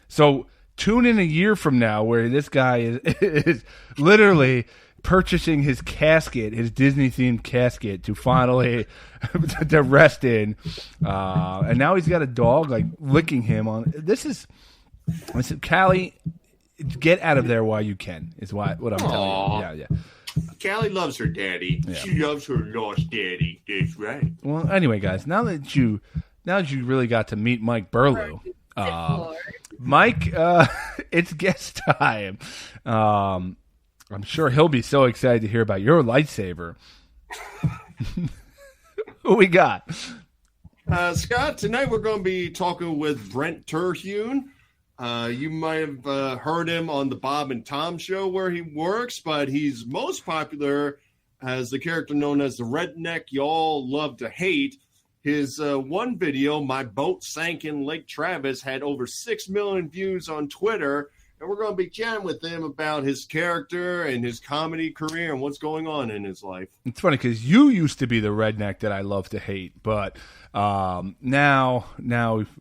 A: So tune in a year from now where this guy is literally purchasing his casket, his Disney-themed casket, to finally to rest in. And now he's got a dog like licking him on. Listen, Callie, get out of there while you can, is what I'm telling you. Yeah.
F: Callie loves her daddy. Yeah. She loves her lost daddy. That's right.
A: Well, anyway, guys, now that you really got to meet Mike Burlew, Mike, it's guest time. I'm sure he'll be so excited to hear about your lightsaber. Who we got?
F: Scott, tonight we're going to be talking with Brent Terhune. You might have heard him on the Bob and Tom show where he works, but he's most popular as the character known as the Redneck Y'all Love to Hate. His one video, My Boat Sank in Lake Travis, had over 6 million views on Twitter, and we're going to be chatting with him about his character and his comedy career and what's going on in his life.
A: It's funny because you used to be the redneck that I love to hate, but now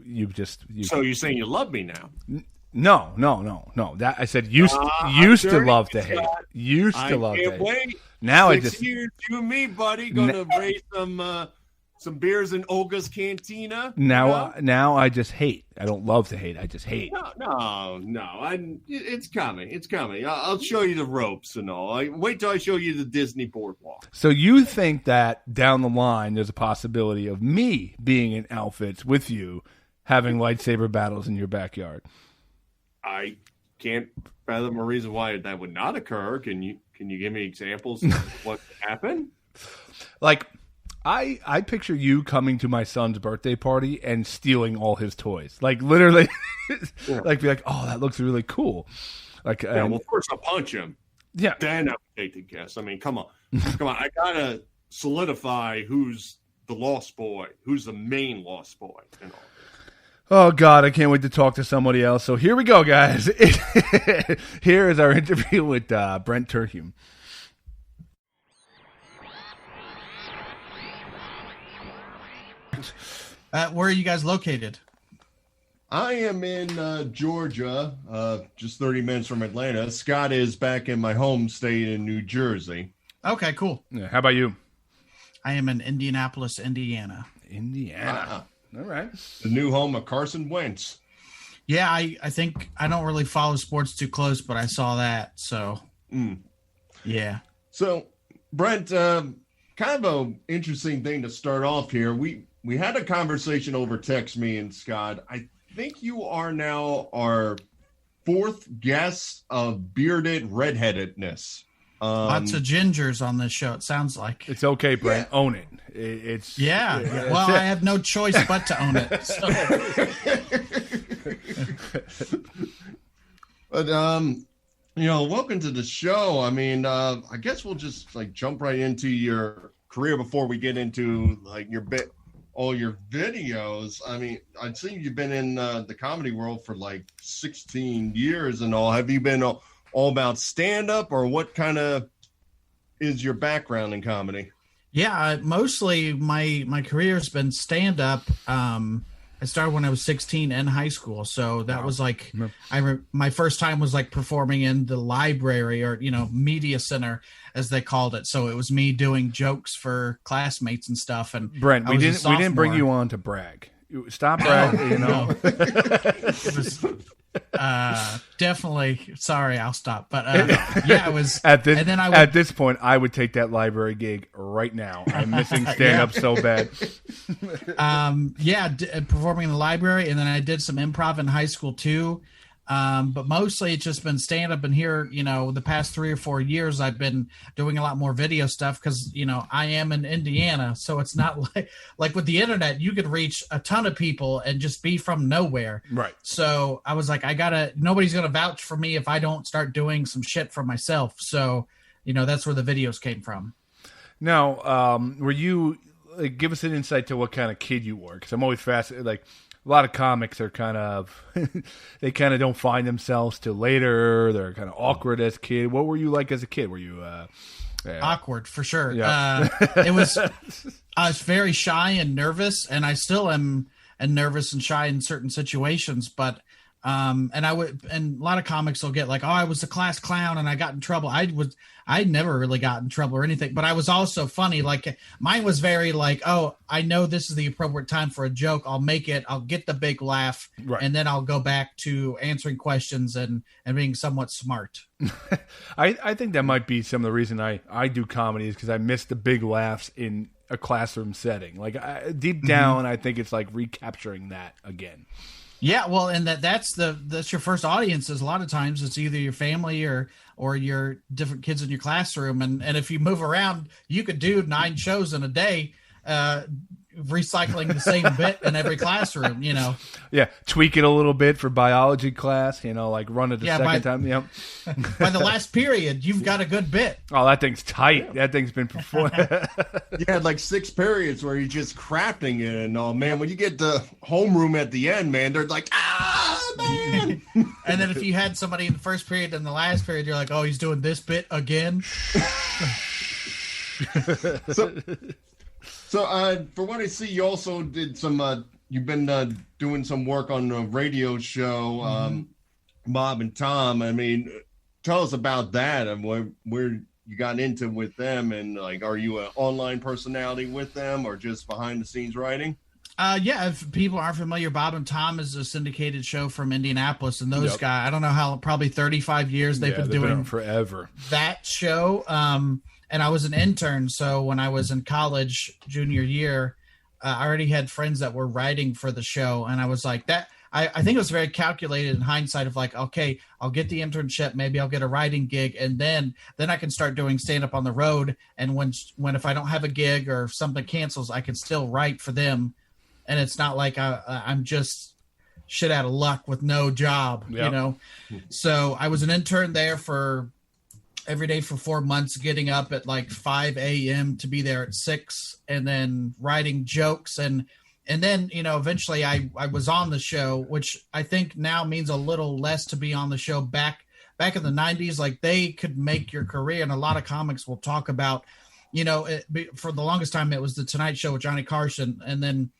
A: you've
F: So you're saying you love me now?
A: No. That I said used to love to hate. Used to love to hate.
F: Wait.
A: Now
F: 6 years, you and me, buddy, gonna raise some beers in Olga's Cantina.
A: Now I just hate. I don't love to hate. I just hate.
F: No. It's coming. It's coming. I'll show you the ropes and all. Wait till I show you the Disney boardwalk.
A: So you think that down the line there's a possibility of me being in outfits with you, having lightsaber battles in your backyard? I
F: can't fathom a reason why that would not occur. Can you give me examples of what happened?
A: Like, I picture you coming to my son's birthday party and stealing all his toys. Like, literally, like, be like, oh, that looks really cool. Like,
F: well, first I'll punch him.
A: Yeah.
F: Then I'll take the guess. I mean, come on. I gotta solidify who's the lost boy, who's the main lost boy, and all.
A: Oh, God, I can't wait to talk to somebody else. So here we go, guys. Here is our interview with Brent Terhune.
B: Where are you guys located?
F: I am in Georgia, just 30 minutes from Atlanta. Scott is back in my home state in New Jersey.
B: Okay, cool.
A: Yeah, how about you?
B: I am in Indianapolis, Indiana.
A: Indiana. All right.
F: The new home of Carson Wentz.
B: Yeah, I think I don't really follow sports too close, but I saw that. So, yeah.
F: So, Brent, kind of an interesting thing to start off here. We had a conversation over text, me and Scott. I think you are now our fourth guest of bearded redheadedness.
B: Lots of gingers on this show, it sounds like.
A: It's okay, Brent. Yeah. Own it. It's
B: Well, I have no choice but to own it. So.
F: But welcome to the show. I mean, I guess we'll just jump right into your career before we get into all your videos. I mean, I'd seen you've been in the comedy world for 16 years and all. Have you been all about stand-up, or what kind of is your background in comedy?
B: Yeah, mostly my career has been stand-up. I started when I was 16 in high school, so that was my first time was performing in the library, or media center as they called it. So it was me doing jokes for classmates and stuff. And
A: Brent, we didn't bring you on to brag. Stop bragging. It was
B: definitely. Sorry, I'll stop. But yeah, it was
A: at this point, I would take that library gig right now. I'm missing stand-up so bad.
B: Performing in the library, and then I did some improv in high school too. But mostly it's just been stand-up. And here, the past 3 or 4 years, I've been doing a lot more video stuff because, I am in Indiana. So it's not like with the internet, you could reach a ton of people and just be from nowhere.
A: Right.
B: So I was like, nobody's going to vouch for me if I don't start doing some shit for myself. So, that's where the videos came from.
A: Now, were you, give us an insight to what kind of kid you were? Because I'm always fascinated, a lot of comics are kind of, they kind of don't find themselves till later. They're kind of awkward as a kid. What were you like as a kid? Were you
B: awkward for sure?
A: Yeah.
B: I was very shy and nervous, and I still am nervous and shy in certain situations. But and a lot of comics will get I was a class clown and I got in trouble. I never really got in trouble or anything, but I was also funny. Mine was very I know this is the appropriate time for a joke. I'll make it. I'll get the big laugh,
A: right,
B: and then I'll go back to answering questions and being somewhat smart.
A: I think that might be some of the reason I do comedy is because I miss the big laughs in a classroom setting. Deep down, I think it's recapturing that again.
B: Yeah, well, and that's your first audience. Is a lot of times it's either your family or your different kids in your classroom, and if you move around, you could do 9 shows in a day, recycling the same bit in every classroom,
A: Yeah, tweak it a little bit for biology class, like run it the second time. Yep.
B: By the last period, you've got a good bit.
A: Oh, that thing's tight. That thing's been performed.
F: You had like 6 periods where you're just crafting it and all, man. When you get to homeroom at the end, man, they're like, man.
B: And then if you had somebody in the first period and the last period, you're like, oh, he's doing this bit again.
F: So, for what I see, you also did some. You've been doing some work on a radio show, Bob and Tom. I mean, tell us about that and where you got into with them, and like, are you an online personality with them, or just behind the scenes writing?
B: Yeah, if people aren't familiar, Bob and Tom is a syndicated show from Indianapolis, and those guys, I don't know how, probably 35 years they've been doing
A: forever
B: that show. And I was an intern, so when I was in college, junior year, I already had friends that were writing for the show, and I was like, that. I think it was very calculated in hindsight of like, okay, I'll get the internship, maybe I'll get a writing gig, and then I can start doing stand-up on the road. And when if I don't have a gig or if something cancels, I can still write for them, and it's not like I'm just shit out of luck with no job, So I was an intern there every day for 4 months, getting up at like 5 a.m. to be there at 6, and then writing jokes. And then, eventually I was on the show, which I think now means a little less to be on the show. Back in the 90s, like they could make your career. And a lot of comics will talk about, for the longest time, it was the Tonight Show with Johnny Carson. And then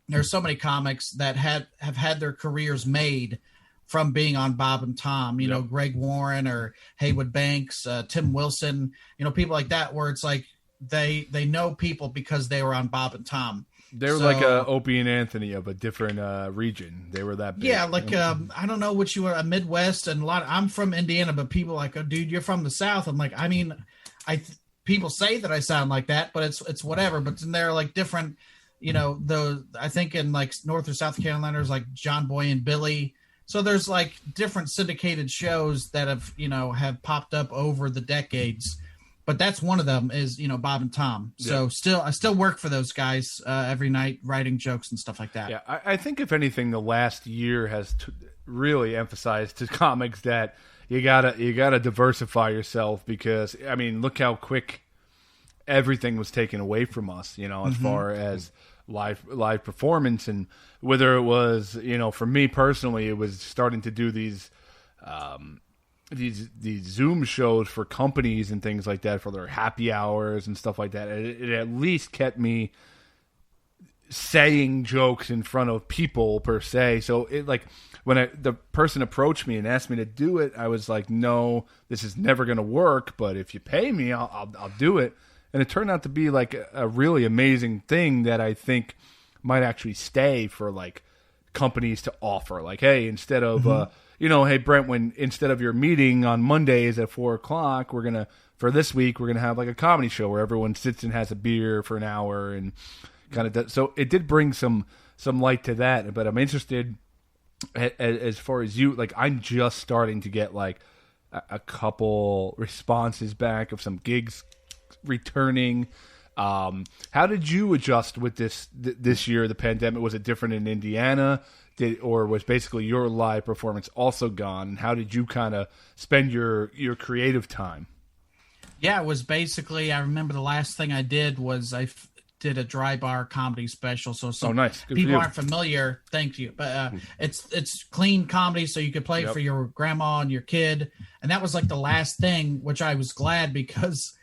B: there's so many comics that have had their careers made from being on Bob and Tom, Greg Warren or Haywood Banks, Tim Wilson, people like that, where it's like they know people because they were on Bob and Tom.
A: They were like a Opie and Anthony of a different region. They were that big.
B: Yeah, like I don't know what you were, a Midwest, and I'm from Indiana, but people like, oh, dude, you're from the South. I'm like, I mean, people say that I sound like that, but it's whatever. But then they're like different, I think in like North or South Carolina, there's like John Boy and Billy. So there's like different syndicated shows that have popped up over the decades, but that's one of them is, Bob and Tom. So I still work for those guys every night writing jokes and stuff like that.
A: Yeah. I think if anything, the last year has really emphasized to comics that you gotta diversify yourself, because I mean, look how quick everything was taken away from us, as far as live performance. And whether it was, for me personally, it was starting to do these Zoom shows for companies and things like that for their happy hours and stuff like that. It at least kept me saying jokes in front of people per se. So it, like, when the person approached me and asked me to do it, I was like, no, this is never going to work, but if you pay me, I'll do it. And it turned out to be like a really amazing thing that I think might actually stay for like companies to offer. Like, hey, instead of, hey, Brent, instead of your meeting on Mondays at 4:00, for this week, we're going to have like a comedy show where everyone sits and has a beer for an hour and kind of does. So it did bring some light to that. But I'm interested as far as you, like, I'm just starting to get like a couple responses back of some gigs returning. How did you adjust with this year, the pandemic? Was it different in Indiana? Or was basically your live performance also gone? And how did you kind of spend your creative time?
B: Yeah, it was basically, I remember the last thing I did was I did a dry bar comedy special. So
A: nice. Good
B: people aren't familiar. Thank you. But it's clean comedy, so you could play it for your grandma and your kid. And that was like the last thing, which I was glad because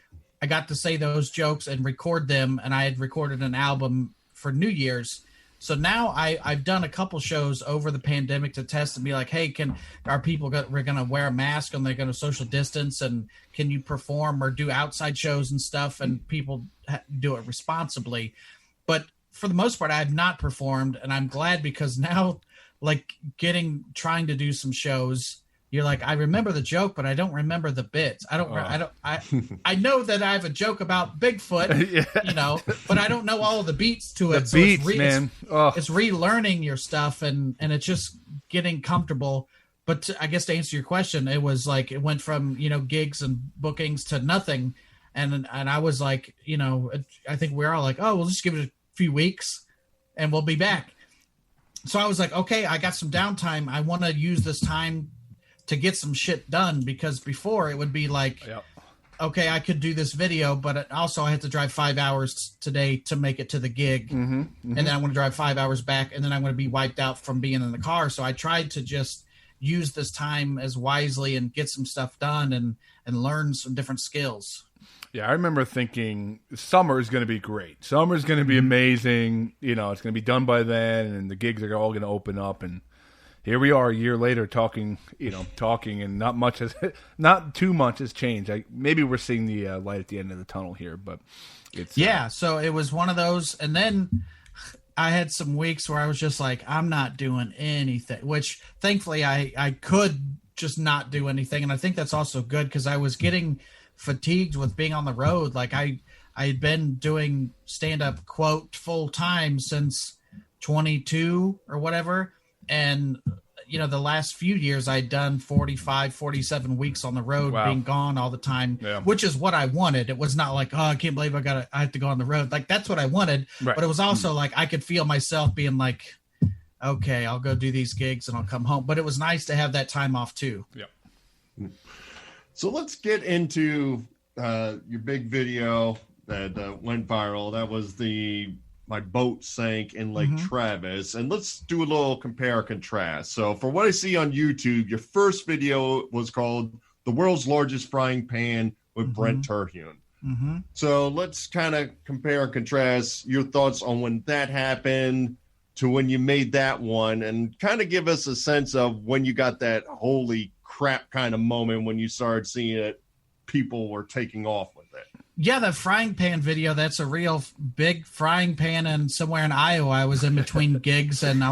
B: I got to say those jokes and record them. And I had recorded an album for New Year's. So now I've done a couple shows over the pandemic to test and be like, hey, are people we're going to wear a mask and they're going to social distance, and can you perform or do outside shows and stuff, and people do it responsibly. But for the most part, I have not performed, and I'm glad because now, like, trying to do some shows, you're like, I remember the joke, but I don't remember the bits. I know that I have a joke about Bigfoot, but I don't know all of the beats to it.
A: Man.
B: It's relearning your stuff and it's just getting comfortable. But I guess to answer your question, it was like, it went from, gigs and bookings to nothing. And I was like, I think we're all like, oh, we'll just give it a few weeks and we'll be back. So I was like, okay, I got some downtime. I want to use this time to get some shit done, because before it would be like, okay, I could do this video, but also I had to drive 5 hours today to make it to the gig. And then I want to drive 5 hours back, and then I'm going to be wiped out from being in the car. So I tried to just use this time as wisely and get some stuff done and learn some different skills.
A: Yeah, I remember thinking summer is going to be great. Summer is going to be amazing. It's going to be done by then, and the gigs are all going to open up. And here we are a year later talking, and not too much has changed. Maybe we're seeing the light at the end of the tunnel here, but it's
B: so it was one of those. And then I had some weeks where I was just like, I'm not doing anything, which thankfully I could just not do anything. And I think that's also good, because I was getting fatigued with being on the road. Like I had been doing stand-up quote full time since 22 or whatever. And, the last few years I'd done 45, 47 weeks on the road, being gone all the time, which is what I wanted. It was not like, oh, I can't believe I have to go on the road. Like, that's what I wanted. Right. But it was also like, I could feel myself being like, okay, I'll go do these gigs and I'll come home. But it was nice to have that time off too.
F: Yeah. So let's get into your big video that went viral. That was my boat sank in Lake Travis. And let's do a little compare contrast. So for what I see on YouTube, your first video was called The World's Largest Frying Pan with Brent Terhune. So let's kind of compare and contrast your thoughts on when that happened to when you made that one, and kind of give us a sense of when you got that holy crap kind of moment when you started seeing it, people were taking off with it.
B: Yeah, the frying pan video, that's a real big frying pan, and somewhere in Iowa. I was in between gigs, and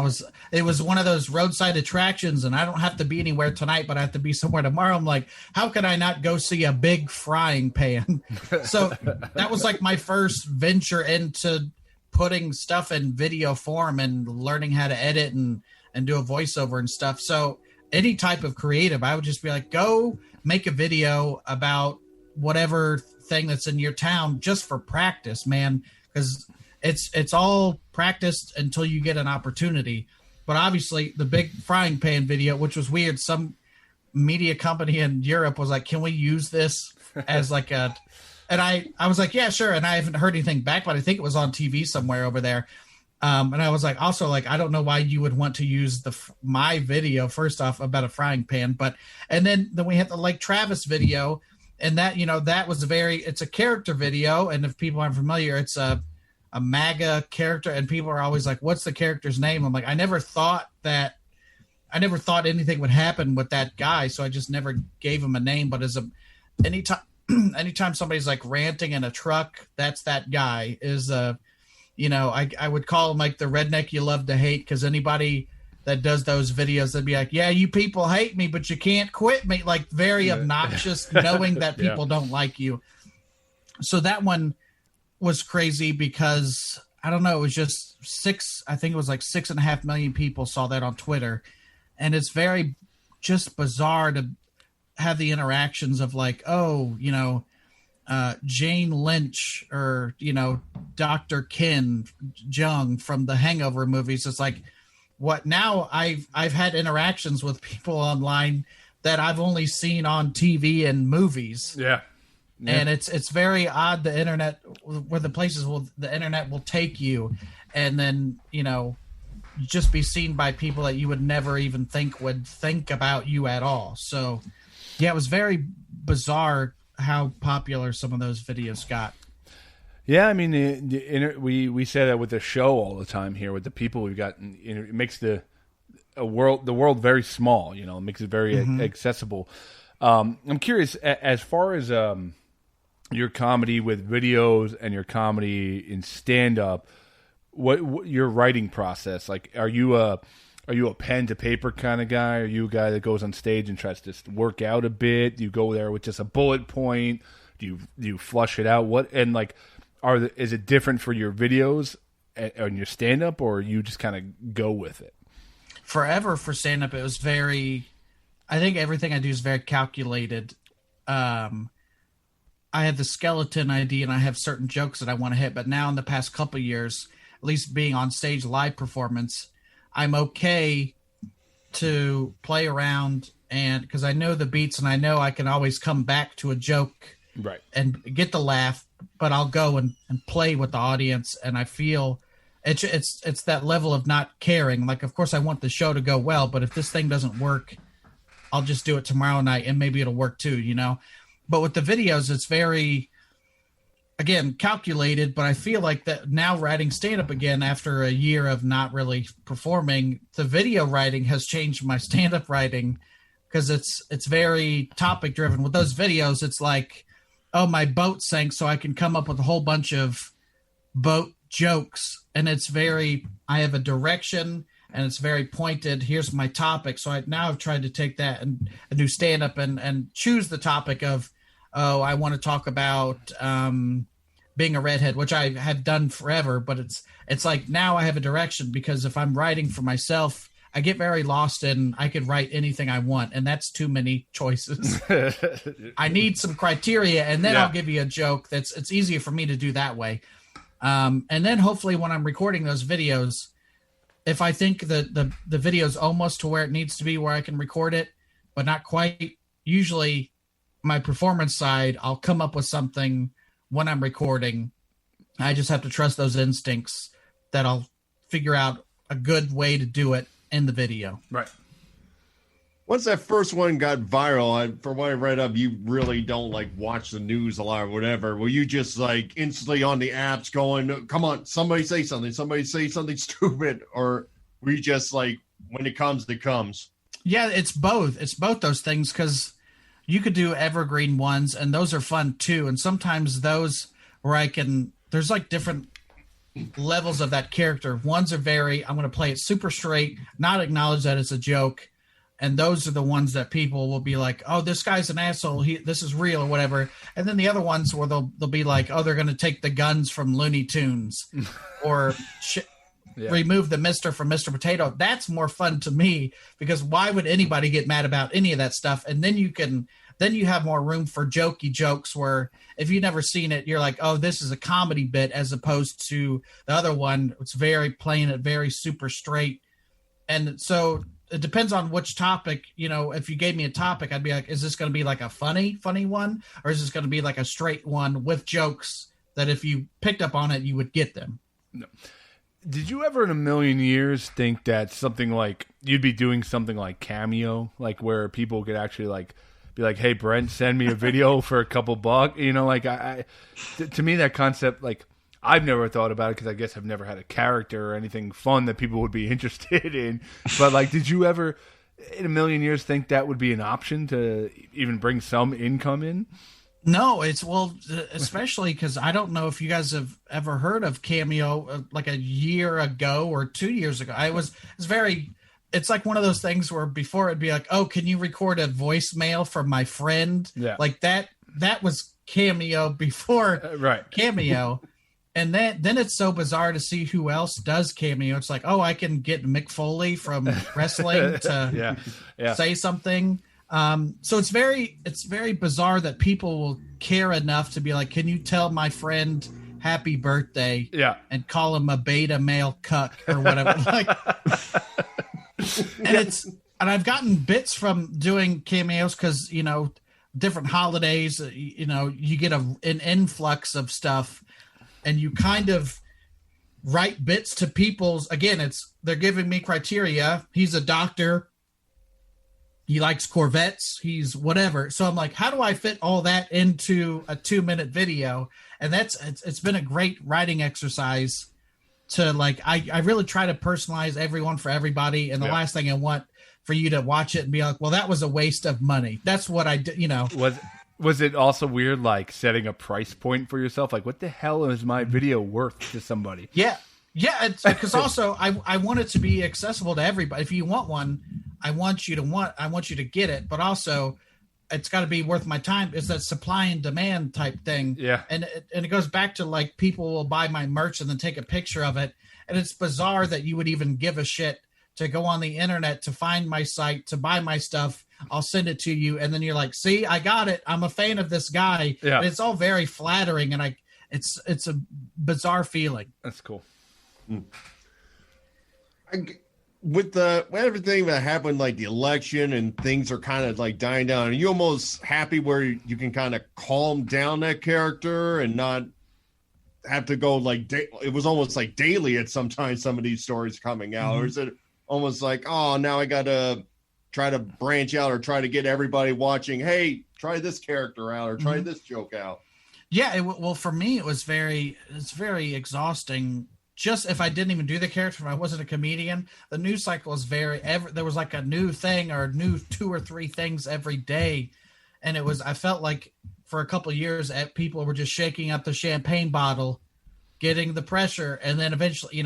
B: it was one of those roadside attractions, and I don't have to be anywhere tonight, but I have to be somewhere tomorrow. I'm like, how can I not go see a big frying pan? So that was like my first venture into putting stuff in video form and learning how to edit and do a voiceover and stuff. So any type of creative, I would just be like, go make a video about whatever thing that's in your town, just for practice, man, because it's all practiced until you get an opportunity. But obviously the big frying pan video, which was weird, some media company in Europe was like, can we use this as like and I was like, yeah, sure. And I haven't heard anything back, but I think it was on TV somewhere over there. And I was like, also, like, I don't know why you would want to use my video, first off, about a frying pan, and then we had the Lake Travis video, and that, that was it's a character video. And if people aren't familiar, it's a MAGA character, and people are always like, what's the character's name? I'm like, I never thought anything would happen with that guy. So I just never gave him a name, but anytime somebody's like ranting in a truck, that's that guy I would call him like the redneck you love to hate, because anybody that does those videos, they'd be like, yeah, you people hate me, but you can't quit me. Like, very obnoxious, knowing that people don't like you. So that one was crazy because, I don't know, it was just 6.5 million people saw that on Twitter. And it's very just bizarre to have the interactions of like, oh, Jane Lynch or, Dr. Ken Jeong from the Hangover movies. It's like, what now? I've had interactions with people online that I've only seen on TV and movies.
A: Yeah.
B: And it's very odd, the internet, where the places the internet will take you, and then, just be seen by people that you would never even think would think about you at all. So yeah, it was very bizarre how popular some of those videos got.
A: Yeah, I mean, we say that with the show all the time here with the people we've got. It makes the world very small. It makes it very accessible. I'm curious, as far as your comedy with videos and your comedy in stand up, what your writing process like? Are you a pen to paper kind of guy? Are you a guy that goes on stage and tries to just work out a bit? Do you go there with just a bullet point? Do you flush it out? Is it different for your videos and your stand up, or you just kind of go with it?
B: Forever for stand up, it was I think everything I do is very calculated. I I have the skeleton idea and I have certain jokes that I want to hit. But now in the past couple of years, at least being on stage live performance, I'm okay to play around, and because I know the beats and I know I can always come back to a joke
A: Right.
B: and get the laugh, but I'll go and play with the audience. And I feel it's that level of not caring. Like, of course I want the show to go well, but if this thing doesn't work, I'll just do it tomorrow night and maybe it'll work too, you know? But with the videos, it's very, again, calculated, but I feel like that now writing stand-up again after a year of not really performing, the video writing has changed my stand-up writing because it's very topic-driven. With those videos, it's like, oh, my boat sank, so I can come up with a whole bunch of boat jokes, and it's very, I have a direction, and it's very pointed. Here's my topic. So I've tried to take that and do stand-up and choose the topic of, oh, I want to talk about being a redhead, which I have done forever, but it's like now I have a direction, because if I'm writing for myself, I get very lost in I could write anything I want, and that's too many choices. I need some criteria, and then I'll give you a joke it's easier for me to do that way. And then hopefully when I'm recording those videos, if I think that the video's almost to where it needs to be, where I can record it, but not quite, usually my performance side, I'll come up with something when I'm recording. I just have to trust those instincts that I'll figure out a good way to do it in the video.
A: Right.
F: Once that first one got viral, from what I read up, you really don't like watch the news a lot or whatever. Were you just like instantly on the apps going, come on, somebody say something stupid? Or were you just like, when it comes, it comes?
B: Yeah, it's both. It's both those things, because you could do evergreen ones, and those are fun too. And sometimes those where there's like different levels of that character. Ones are I'm going to play it super straight, not acknowledge that it's a joke. And those are the ones that people will be like, oh, this guy's an asshole. This is real or whatever. And then the other ones where they'll be like, oh, they're going to take the guns from Looney Tunes or remove the Mr. from Mr. Potato. That's more fun to me, because why would anybody get mad about any of that stuff? And then you have more room for jokey jokes where if you've never seen it, you're like, oh, this is a comedy bit, as opposed to the other one. It's very playing it very super straight. And so it depends on which topic. You know, if you gave me a topic, I'd be like, is this going to be like a funny one? Or is this going to be like a straight one with jokes that if you picked up on it, you would get them?
A: No. Did you ever in a million years think that something like you'd be doing something like Cameo, like where people could actually like be like, hey, Brent, send me a video for a couple bucks? You know, like to me, that concept, like, I've never thought about it because I guess I've never had a character or anything fun that people would be interested in. But like, did you ever in a million years think that would be an option to even bring some income in?
B: No, especially because I don't know if you guys have ever heard of Cameo like a year ago or 2 years ago. It's like one of those things where before it'd be like, oh, can you record a voicemail from my friend?
A: Yeah.
B: Like that was Cameo before Cameo. And then it's so bizarre to see who else does Cameo. It's like, oh, I can get Mick Foley from wrestling to say something. So it's very bizarre that people will care enough to be like, can you tell my friend happy birthday?
A: Yeah.
B: And call him a beta male cuck or whatever. Like, and I've gotten bits from doing cameos because, you know, different holidays, you know, you get an influx of stuff and you kind of write bits to people's, again, they're giving me criteria. He's a doctor. He likes Corvettes. He's whatever. So I'm like, how do I fit all that into a 2-minute video? And it's been a great writing exercise to like, I really try to personalize everyone for everybody. And the last thing I want for you to watch it and be like, well, that was a waste of money. That's what I did, you know.
A: Was it also weird, like setting a price point for yourself? Like, what the hell is my video worth to somebody?
B: Yeah. Yeah. Because also I want it to be accessible to everybody. If you want one, I want you to get it, but also it's got to be worth my time. It's that supply and demand type thing.
A: Yeah.
B: And it goes back to like, people will buy my merch and then take a picture of it. And it's bizarre that you would even give a shit to go on the internet to find my site, to buy my stuff, I'll send it to you. And then you're like, see, I got it. I'm a fan of this guy.
A: Yeah.
B: But it's all very flattering. And it's a bizarre feeling.
A: That's cool.
F: With everything that happened, like the election and things are kind of like dying down, are you almost happy where you can kind of calm down that character and not have to go like it was almost like daily at sometimes some of these stories coming out, or is it almost like, oh, now I gotta try to branch out or try to get everybody watching, hey, try this character out or try this joke out?
B: Yeah, well, for me, it's very exhausting. Just if I didn't even do the character, if I wasn't a comedian, the news cycle is there was like a new thing or new 2 or 3 things every day. And I felt like for a couple of years, people were just shaking up the champagne bottle, getting the pressure. And then eventually,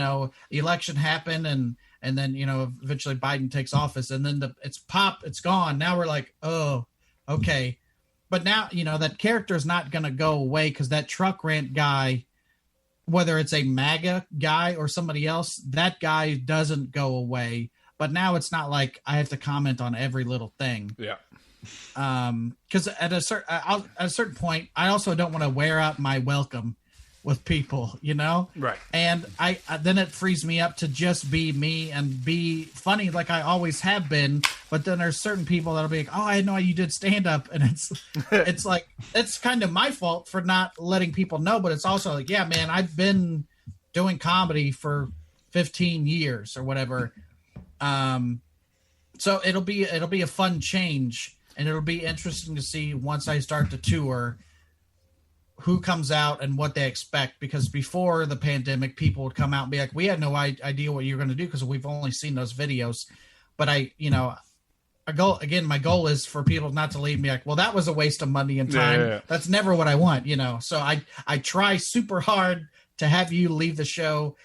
B: election happened and then, eventually Biden takes office and then it's gone. Now we're like, oh, okay. But now, that character is not going to go away because that truck rant guy, whether it's a MAGA guy or somebody else, that guy doesn't go away. But now it's not like I have to comment on every little thing.
A: Yeah.
B: Because at a certain point, I also don't want to wear out my welcome with people,
A: Right.
B: And I then it frees me up to just be me and be funny like I always have been. But then there's certain people that'll be like, oh, I didn't know you did stand up, and it's like it's kind of my fault for not letting people know. But it's also like, yeah, man, I've been doing comedy for 15 years or whatever. So it'll be a fun change, and it'll be interesting to see once I start to tour who comes out and what they expect, because before the pandemic, people would come out and be like, we had no idea what you're going to do because we've only seen those videos. But my goal is for people not to leave and be like, well, that was a waste of money and time.
A: Yeah.
B: That's never what I want, So I try super hard to have you leave the show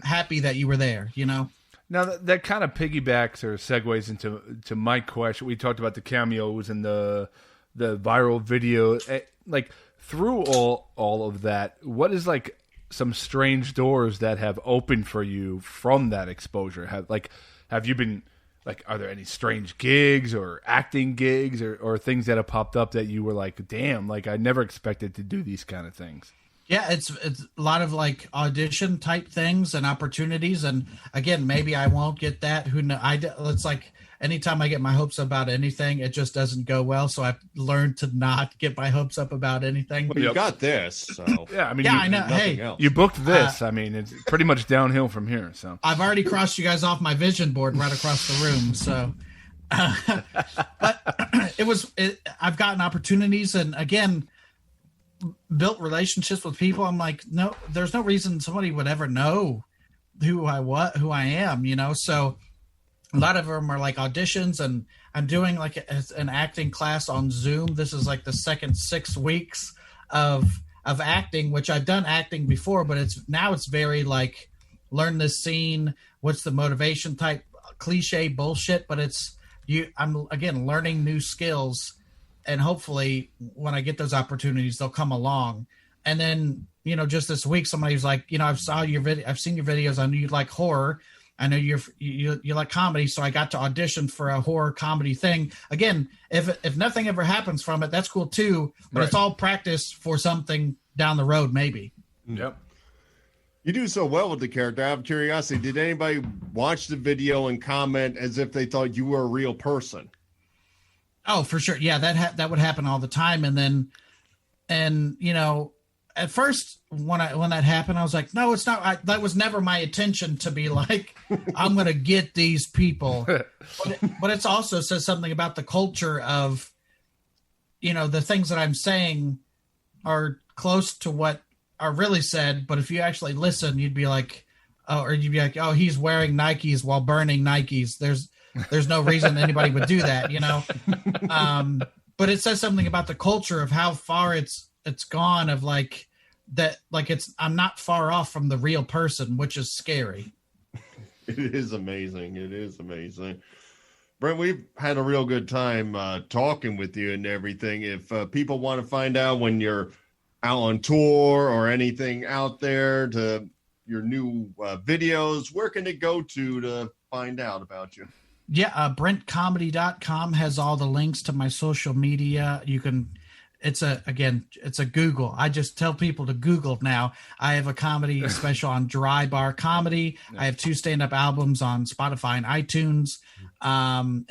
B: happy that you were there,
A: Now that kind of piggybacks or segues into my question. We talked about the cameos and the viral video, like through all of that, what is like some strange doors that have opened for you from that exposure? Have you been like, are there any strange gigs or acting gigs or things that have popped up that you were like, damn, like I never expected to do these kind of things?
B: Yeah, it's a lot of like audition type things and opportunities. And again, maybe I won't get that. Who knows? It's like anytime I get my hopes up about anything, it just doesn't go well. So I've learned to not get my hopes up about anything.
F: Well, you got this. So
A: yeah, I mean,
B: I know. Hey,
F: else.
A: You booked this. I mean, it's pretty much downhill from here. So
B: I've already crossed you guys off my vision board right across the room. So, but I've gotten opportunities, and again, built relationships with people. I'm like, no, there's no reason somebody would ever know who I am, So a lot of them are like auditions, and I'm doing like an acting class on Zoom. This is like the second 6 weeks of acting, which I've done acting before, but it's very like learn this scene. What's the motivation type cliche bullshit, but I'm again learning new skills. And hopefully when I get those opportunities, they'll come along. And then, just this week, somebody was like, I've seen your videos. I know you like horror. I know you like comedy. So I got to audition for a horror comedy thing. Again, if nothing ever happens from it, that's cool too. But
A: Right.
B: It's all practice for something down the road, maybe.
A: yep.
F: you do so well with the character. Out of curiosity, did anybody watch the video and comment as if they thought you were a real person?
B: Oh, for sure. Yeah, that would happen all the time. And at first when that happened, I was like, no, it's not. That was never my intention to be like, I'm going to get these people. But it's also says something about the culture of, the things that I'm saying are close to what are really said. But if you actually listen, you'd be like, oh, he's wearing Nikes while burning Nikes. There's no reason anybody would do that, But it says something about the culture of how far it's gone, of like that, like I'm not far off from the real person, which is scary.
F: It is amazing. It is amazing. Brent, we've had a real good time talking with you and everything. If people want to find out when you're out on tour or anything out there, to your new videos, where can they go to find out about you?
B: BrentComedy.com has all the links to my social media. You can, it's a Google. I just tell people to Google now. I have a comedy special on Dry Bar Comedy. I have 2 stand-up albums on Spotify and iTunes, and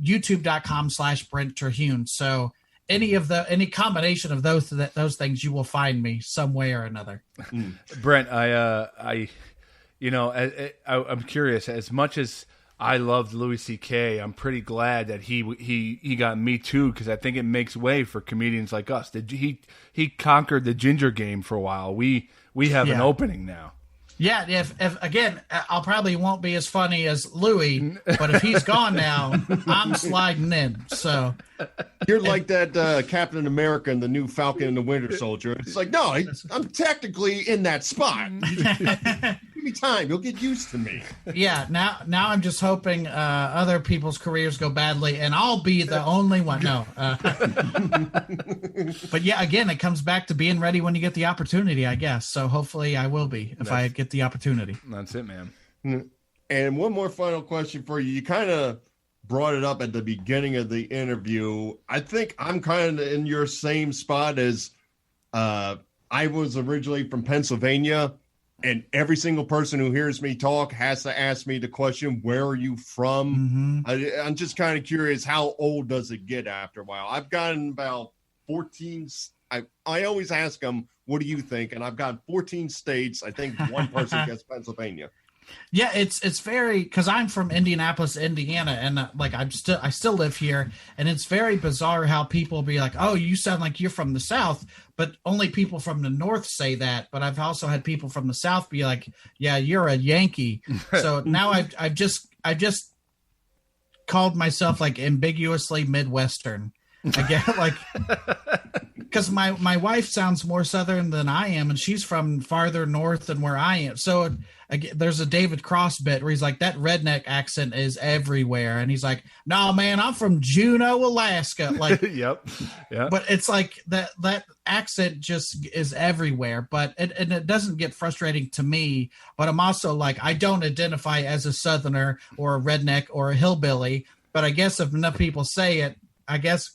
B: YouTube.com/Brent Terhune. So any combination of those things, you will find me some way or another.
A: Brent, I'm curious. As much as I loved Louis C.K., I'm pretty glad that he got Me Too, because I think it makes way for comedians like us. He conquered the ginger game for a while. We have an opening now.
B: Yeah, if again, I'll probably won't be as funny as Louis, but if he's gone now, I'm sliding in. So
F: you're like that Captain America and the new Falcon and the Winter Soldier. It's like, no, I'm technically in that spot. Give me time; you'll get used to me.
B: Yeah, now I'm just hoping other people's careers go badly, and I'll be the only one. No, but yeah, again, it comes back to being ready when you get the opportunity, I guess. So hopefully, I will be if I get the opportunity.
A: That's it, man.
F: And one more final question for you. You kind of brought it up at the beginning of the interview. I think I'm kind of in your same spot as I was originally from Pennsylvania, and every single person who hears me talk has to ask me the question, where are you from? I'm just kind of curious, how old does it get after a while? I've gotten about 14. I always ask them, what do you think? And I've got 14 states. I think one person gets Pennsylvania.
B: Yeah, it's very, because I'm from Indianapolis, Indiana, and I still live here, and it's very bizarre how people be like, "Oh, you sound like you're from the South," but only people from the North say that. But I've also had people from the South be like, "Yeah, you're a Yankee." So now I've just called myself like ambiguously Midwestern. I get like, because my wife sounds more Southern than I am, and she's from farther north than where I am. So there's a David Cross bit where he's like, that redneck accent is everywhere, and he's like, "No, man, I'm from Juneau, Alaska." Like,
A: yep.
B: But it's like that accent just is everywhere. But it doesn't get frustrating to me. But I'm also like, I don't identify as a Southerner or a redneck or a hillbilly. But I guess if enough people say it, I guess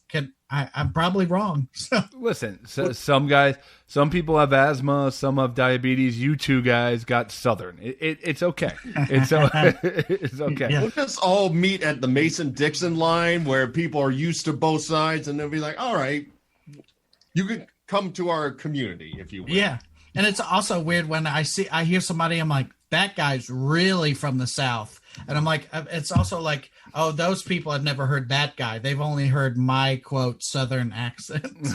B: I'm probably wrong. So.
A: Listen, some people have asthma, some have diabetes. You two guys got Southern. It's okay. It's okay.
B: Yeah.
F: We'll just all meet at the Mason-Dixon line where people are used to both sides, and they'll be like, all right, you can come to our community if you will.
B: Yeah. And it's also weird when I hear somebody, I'm like, that guy's really from the South. And I'm like, it's also like, oh, those people have never heard that guy. They've only heard my, quote, Southern accent.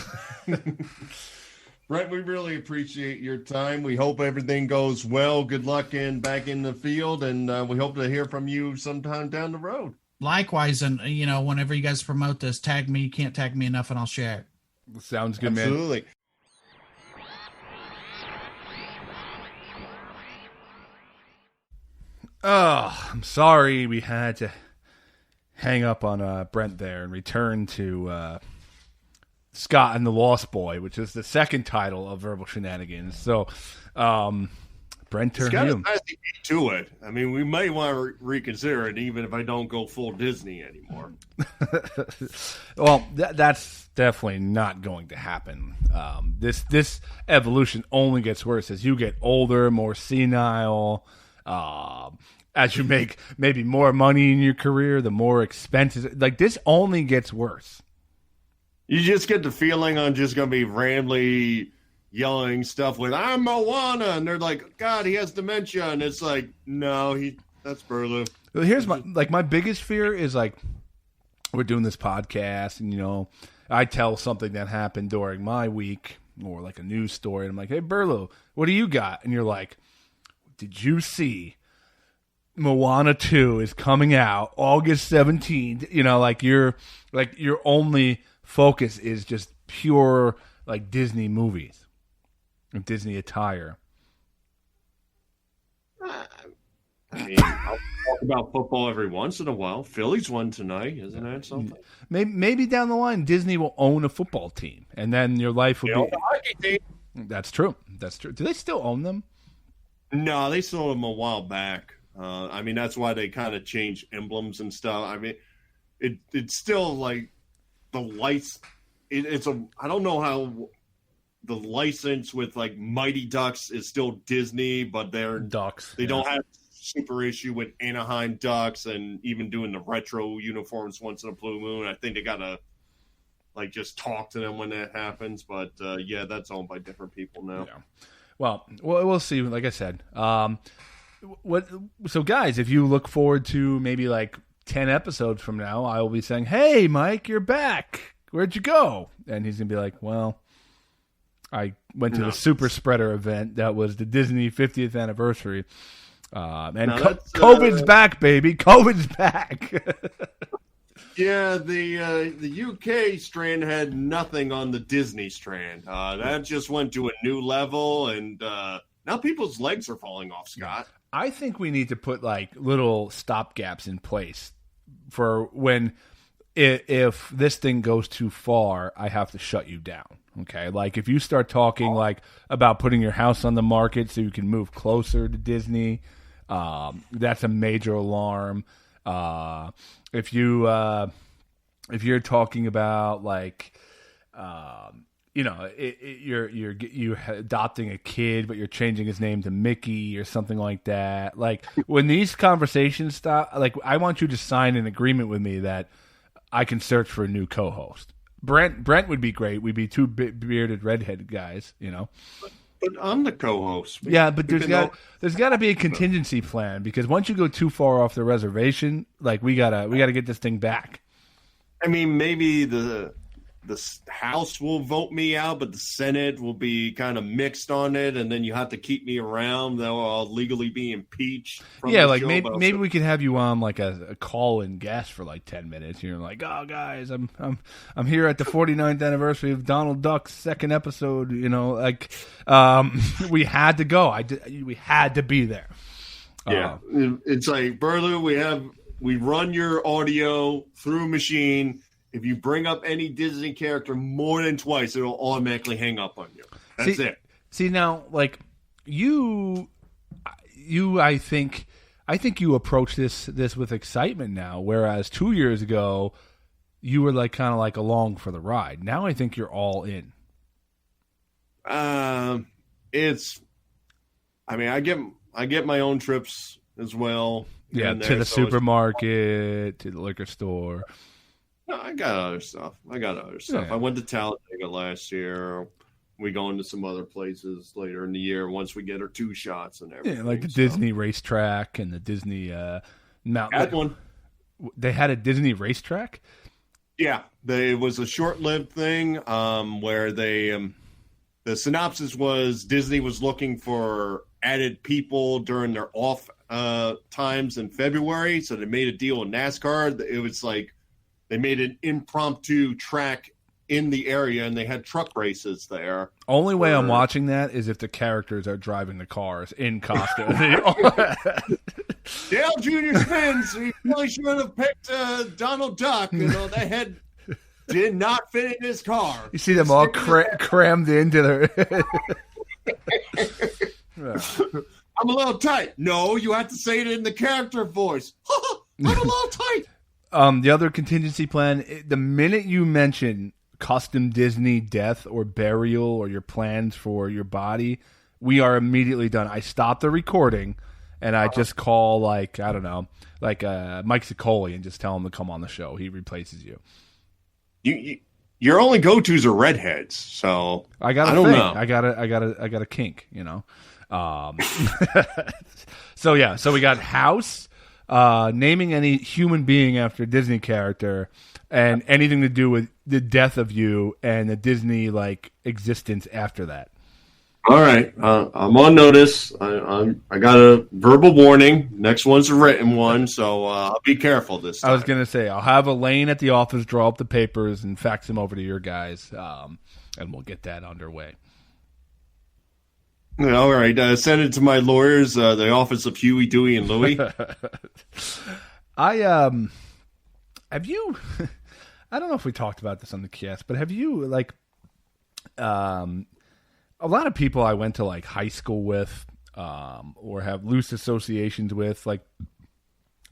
F: Brent, we really appreciate your time. We hope everything goes well. Good luck back in the field, and we hope to hear from you sometime down the road.
B: Likewise, and, whenever you guys promote this, tag me. You can't tag me enough, and I'll share it.
A: Sounds good, man.
F: Absolutely.
A: Oh, I'm sorry we had to hang up on Brent there and return to Scott and the Lost Boy, which is the second title of Verbal Shenanigans. So, Brent Terhune.
F: Scott has to get to it. I mean, we might want to reconsider it, even if I don't go full Disney anymore.
A: Well, that's definitely not going to happen. This evolution only gets worse as you get older, more senile. As you make maybe more money in your career, the more expenses. Like, this only gets worse.
F: You just get the feeling I'm just going to be randomly yelling stuff with, "I'm Moana," and they're like, "God, he has dementia," and it's like, no, that's Burlew.
A: Well, here's my biggest fear is, like, we're doing this podcast, and I tell something that happened during my week, or like a news story, and I'm like, "Hey, Burlew, what do you got?" And you're like, "Did you see Moana 2 is coming out August 17th?" Your only focus is just pure like Disney movies and Disney attire.
F: I mean, I'll talk about football every once in a while. Phillies won tonight, isn't that something?
A: Maybe down the line Disney will own a football team, and then your life will be.
F: The hockey team.
A: That's true. Do they still own them?
F: No, they sold them a while back. I mean, that's why they kind of change emblems and stuff. I mean, it's still like the lights. I don't know how the license with like Mighty Ducks is still Disney, but they're
A: Ducks.
F: They don't have super issue with Anaheim Ducks and even doing the retro uniforms once in a blue moon. I think they gotta like just talk to them when that happens. But yeah, that's owned by different people now.
A: Yeah. Well, we'll see. Like I said, so guys, if you look forward to maybe like 10 episodes from now, I will be saying, "Hey, Mike, you're back. Where'd you go?" And he's gonna be like, "Well, I went to the Super Spreader event. That was the Disney 50th anniversary, and COVID's back, baby. COVID's back."
F: Yeah, the UK strand had nothing on the Disney strand. That just went to a new level, and now people's legs are falling off, Scott.
A: I think we need to put like little stopgaps in place for when if this thing goes too far, I have to shut you down. Okay, like if you start talking like about putting your house on the market so you can move closer to Disney, that's a major alarm. If you're talking about like, you're adopting a kid, but you're changing his name to Mickey or something like that. Like when these conversations stop, like I want you to sign an agreement with me that I can search for a new co-host. Brent would be great. We'd be two bearded redhead guys,
F: But I'm the co-host.
A: Yeah, but there's got to be a contingency plan because once you go too far off the reservation, like we gotta get this thing back.
F: I mean, maybe the House will vote me out, but the Senate will be kind of mixed on it, and then you have to keep me around. Though I'll legally be impeached.
A: Yeah, like maybe we could have you on like a call-in guest for like 10 minutes. You're like, "Oh, guys, I'm here at the 49th anniversary of Donald Duck's second episode." We had to go. We had to be there.
F: Yeah, it's like Burlew. We run your audio through a machine. If you bring up any Disney character more than twice, it'll automatically hang up on you. That's it.
A: See now, like you, I think you approach this with excitement now, whereas 2 years ago you were like kind of like along for the ride. Now I think you're all in.
F: I mean, I get my own trips as well.
A: Yeah, to the supermarket, to the liquor store.
F: No, I got other stuff.
A: Yeah.
F: I went to Talladega last year. We go into some other places later in the year once we get our 2 shots and everything.
A: Yeah, like the Disney racetrack and the Disney mountain.
F: Had one.
A: They had a Disney racetrack?
F: Yeah, it was a short-lived thing where the synopsis was Disney was looking for added people during their off times in February, so they made a deal with NASCAR. It was like they made an impromptu track in the area, and they had truck races there.
A: Only way I'm watching that is if the characters are driving the cars in costume.
F: Dale Jr. spins. He really should have picked Donald Duck. That head did not fit in his car.
A: You see them all crammed into their...
F: I'm a little tight. No, you have to say it in the character voice. I'm a little tight.
A: The other contingency plan, the minute you mention custom Disney death or burial or your plans for your body, we are immediately done. I stop the recording and I just call Mike Ciccoli and just tell him to come on the show. He replaces you.
F: Your only go-tos are redheads, so
A: I don't know. I got a kink, So we got House, naming any human being after a Disney character, and anything to do with the death of you and the Disney existence after that.
F: All right, I'm on notice. I got a verbal warning. Next one's a written one, so I'll be careful this time.
A: I was gonna say I'll have Elaine at the office draw up the papers and fax them over to your guys, and we'll get that underway.
F: All right, send it to my lawyers, the office of Huey, Dewey, and Louie.
A: Have you? I don't know if we talked about this on the cast, but have you a lot of people I went to high school with or have loose associations with. Like,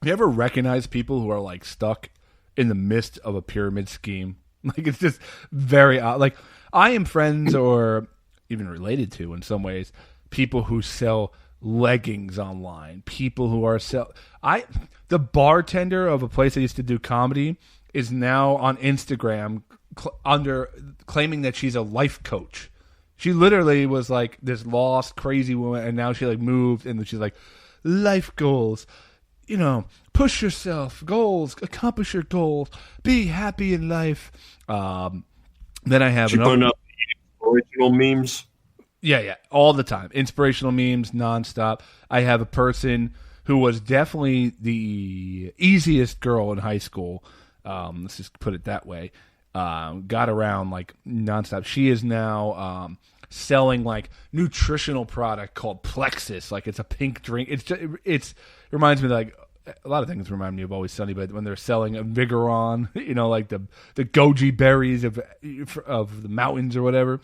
A: you ever recognize people who are like stuck in the midst of a pyramid scheme? Like, it's just very odd. Like, I am friends or even related to, in some ways, people who sell leggings online, people who are the bartender of a place I used to do comedy is now on Instagram claiming that she's a life coach. She literally was like this lost, crazy woman, and now she like moved, and she's like, life goals, push yourself, goals, accomplish your goals, be happy in life. Then I have
F: putting up original memes.
A: Yeah, all the time. Inspirational memes, nonstop. I have a person who was definitely the easiest girl in high school. Let's just put it that way. Got around like nonstop. She is now selling like nutritional product called Plexus. Like, it's a pink drink. It reminds me of, like, a lot of things remind me of Always Sunny, but when they're selling a Vigoron, like the goji berries of the mountains or whatever.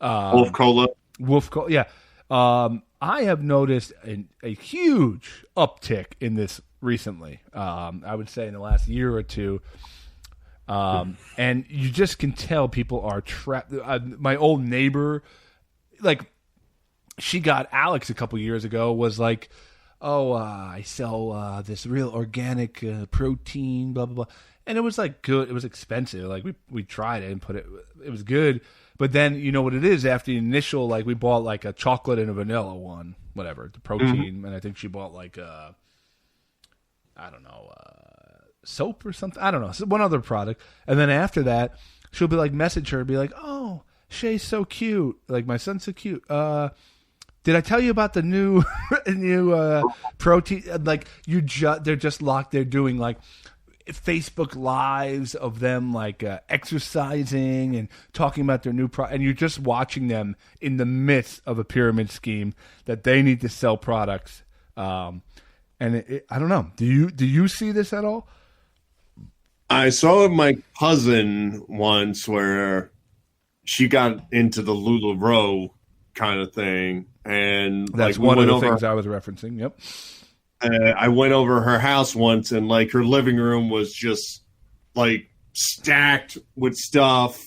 F: Wolf Cola,
A: yeah. I have noticed a huge uptick in this recently. I would say in the last year or two. And you just can tell people are trapped. My old neighbor, like, she got Alex a couple years ago, was like, I sell this real organic protein, blah, blah, blah. And it was like good. It was expensive. Like, we tried it and it was good. But then, you know what it is, after the initial, like, we bought like a chocolate and a vanilla one, whatever, the protein. And I think she bought like, soap or something. I don't know. One other product. And then after that, she'll be like, message her and be like, oh, Shay's so cute. Like, my son's so cute. Did I tell you about the new protein? Like, they're just locked. They're doing like Facebook lives of them like exercising and talking about their new product, and you're just watching them in the midst of a pyramid scheme that they need to sell products. And I don't know. Do you see this at all?
F: I saw my cousin once where she got into the LuLaRoe kind of thing, and
A: that's like, one of the things I was referencing. Yep.
F: I went over her house once, and like her living room was just like stacked with stuff.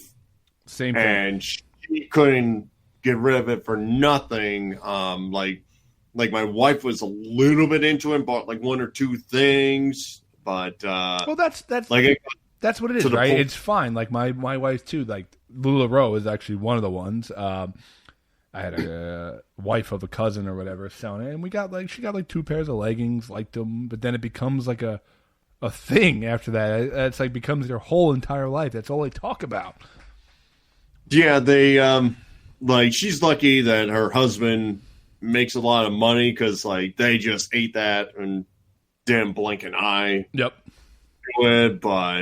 A: Same thing.
F: And she couldn't get rid of it for nothing. Like my wife was a little bit into it, bought like one or two things, but
A: well, that's
F: like
A: that's what it is, right? It's fine. Like my wife too. Like LuLaRoe is actually one of the ones. I had a wife of a cousin or whatever selling it, and she got like two pairs of leggings, liked them, but then it becomes like a thing after that. It's like becomes their whole entire life. That's all they talk about.
F: Yeah, they like she's lucky that her husband makes a lot of money because like they just ate that and didn't blink an eye.
A: Yep.
F: But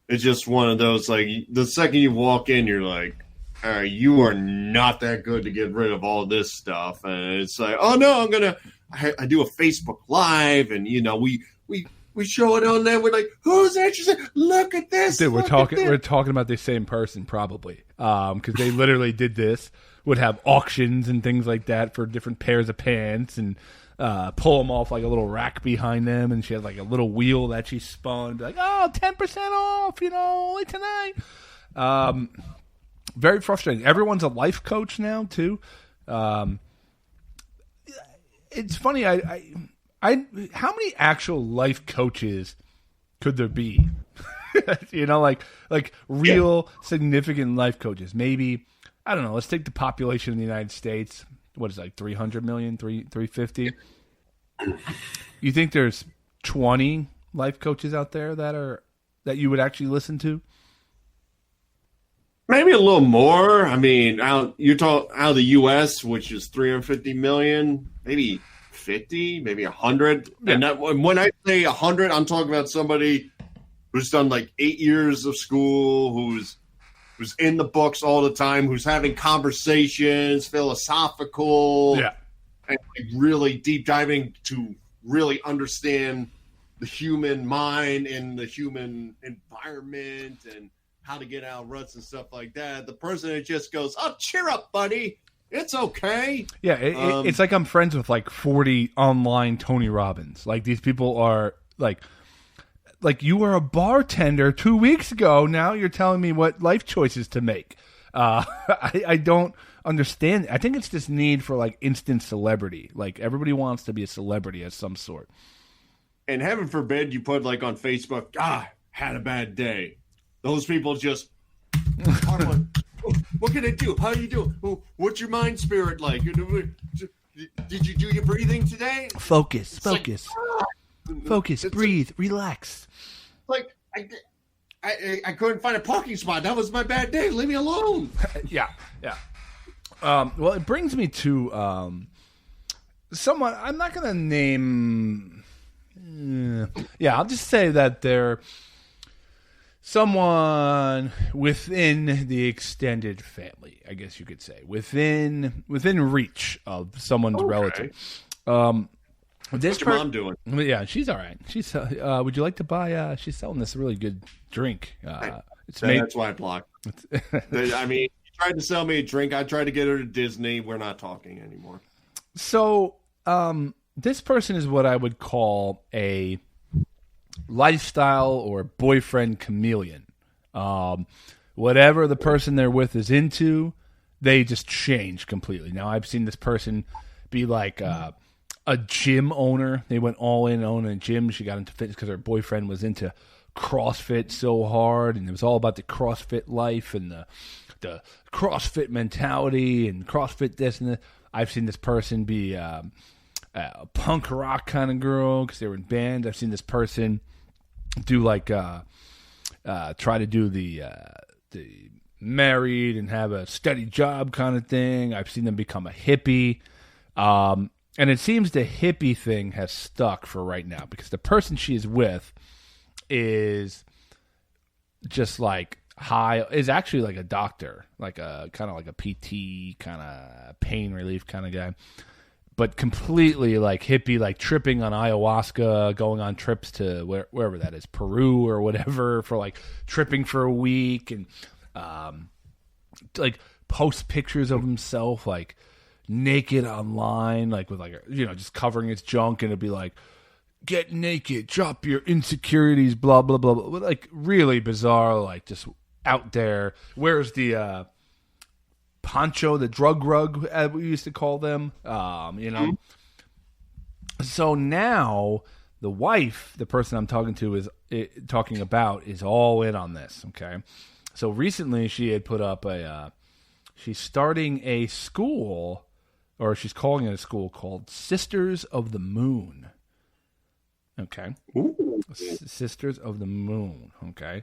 F: it's just one of those, like, the second you walk in, you're like, you are not that good to get rid of all this stuff. And it's like, oh no, I do a Facebook Live, and we show it on there. We're like, who's interested? Look at this.
A: Dude, we're talking about the same person probably, because they literally did this. Would have auctions and things like that for different pairs of pants, and pull them off like a little rack behind them, and she had like a little wheel that she spun, like, 10% off, only tonight. Very frustrating. Everyone's a life coach now too. It's funny. I how many actual life coaches could there be? Like real significant life coaches. Maybe, I don't know. Let's take the population in the United States. What is it, like 300 million, 350? You think there's 20 life coaches out there that you would actually listen to?
F: Maybe a little more. I mean, out of the U.S., which is 350 million, maybe 50, maybe 100. Yeah. And when I say 100, I'm talking about somebody who's done like 8 years of school, who's in the books all the time, who's having conversations, philosophical, and like really deep diving to really understand the human mind and the human environment and how to get out of ruts and stuff like that. The person that just goes, "Oh, cheer up, buddy. It's okay.
A: Yeah, it's like I'm friends with like 40 online Tony Robbins. Like these people are like you were a bartender 2 weeks ago. Now you're telling me what life choices to make. I don't understand. I think it's this need for like instant celebrity. Like everybody wants to be a celebrity of some sort.
F: And heaven forbid you put like on Facebook, had a bad day. Those people just, what can I do? How you do? What's your mind spirit like? Did you do your breathing today?
A: Focus.
F: Like,
A: Focus, breathe, relax.
F: Like, I couldn't find a parking spot. That was my bad day. Leave me alone.
A: Yeah. Well, it brings me to someone. I'm not going to name. I'll just say that they're someone within the extended family. I guess you could say within reach of someone's relative.
F: What's your mom doing?
A: Yeah, she's all right. She's. Would you like to buy? She's selling this really good drink.
F: That's why I blocked. I mean, you tried to sell me a drink. I tried to get her to Disney. We're not talking anymore.
A: So, this person is what I would call a lifestyle or boyfriend chameleon. Whatever the person they're with is into, they just change completely. Now, I've seen this person be like a gym owner. They went all in owning a gym. She got into fitness because her boyfriend was into CrossFit so hard, and it was all about the CrossFit life and the CrossFit mentality and CrossFit this and that. I've seen this person be a punk rock kind of girl because they were in band. I've seen this person do like try to do the married and have a steady job kind of thing. I've seen them become a hippie. And it seems the hippie thing has stuck for right now because the person she is with is just like is actually like a doctor, like a kind of like a PT, kind of pain relief kind of guy, but completely like hippie, like tripping on ayahuasca, going on trips to wherever that is, Peru or whatever, for like tripping for a week, and like post pictures of himself like naked online, like with like just covering his junk, and it'd be like, get naked, drop your insecurities, blah blah blah blah, like really bizarre, like just out there. Where's the poncho, the drug rug, as we used to call them, So now the wife, the person I'm talking about, is all in on this. Okay, so recently she had put up she's starting a school, or she's calling it a school, called Sisters of the Moon. Okay.
F: Ooh.
A: Sisters of the Moon. Okay.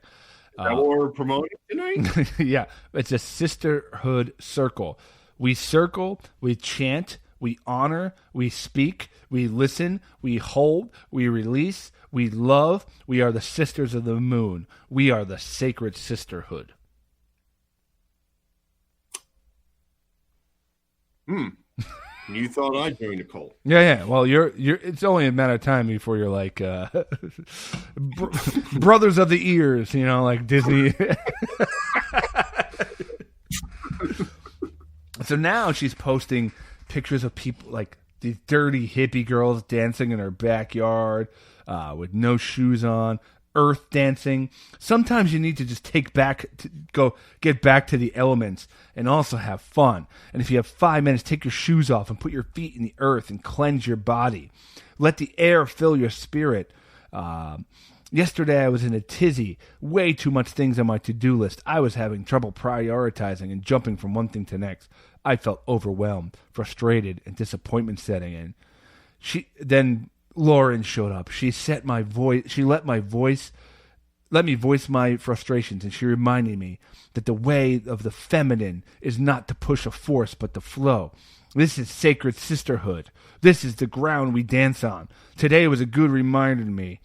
F: That what we're promoting tonight?
A: Yeah. It's a sisterhood circle. We circle, we chant, we honor, we speak, we listen, we hold, we release, we love. We are the Sisters of the Moon. We are the sacred sisterhood.
F: You thought I'd join the cult?
A: Yeah. Well, you're. It's only a matter of time before you're like brothers of the ears, like Disney. So now she's posting pictures of people, like these dirty hippie girls dancing in her backyard with no shoes on, earth dancing. Sometimes you need to just get back to the elements and also have fun. And if you have 5 minutes, take your shoes off and put your feet in the earth and cleanse your body. Let the air fill your spirit. Yesterday I was in a tizzy. Way too much things on my to-do list. I was having trouble prioritizing and jumping from one thing to the next. I felt overwhelmed, frustrated, and disappointment setting in. Then Lauren showed up. She let me voice my frustrations, and she reminded me that the way of the feminine is not to push a force, but to flow. This is sacred sisterhood. This is the ground we dance on. Today was a good reminder to me.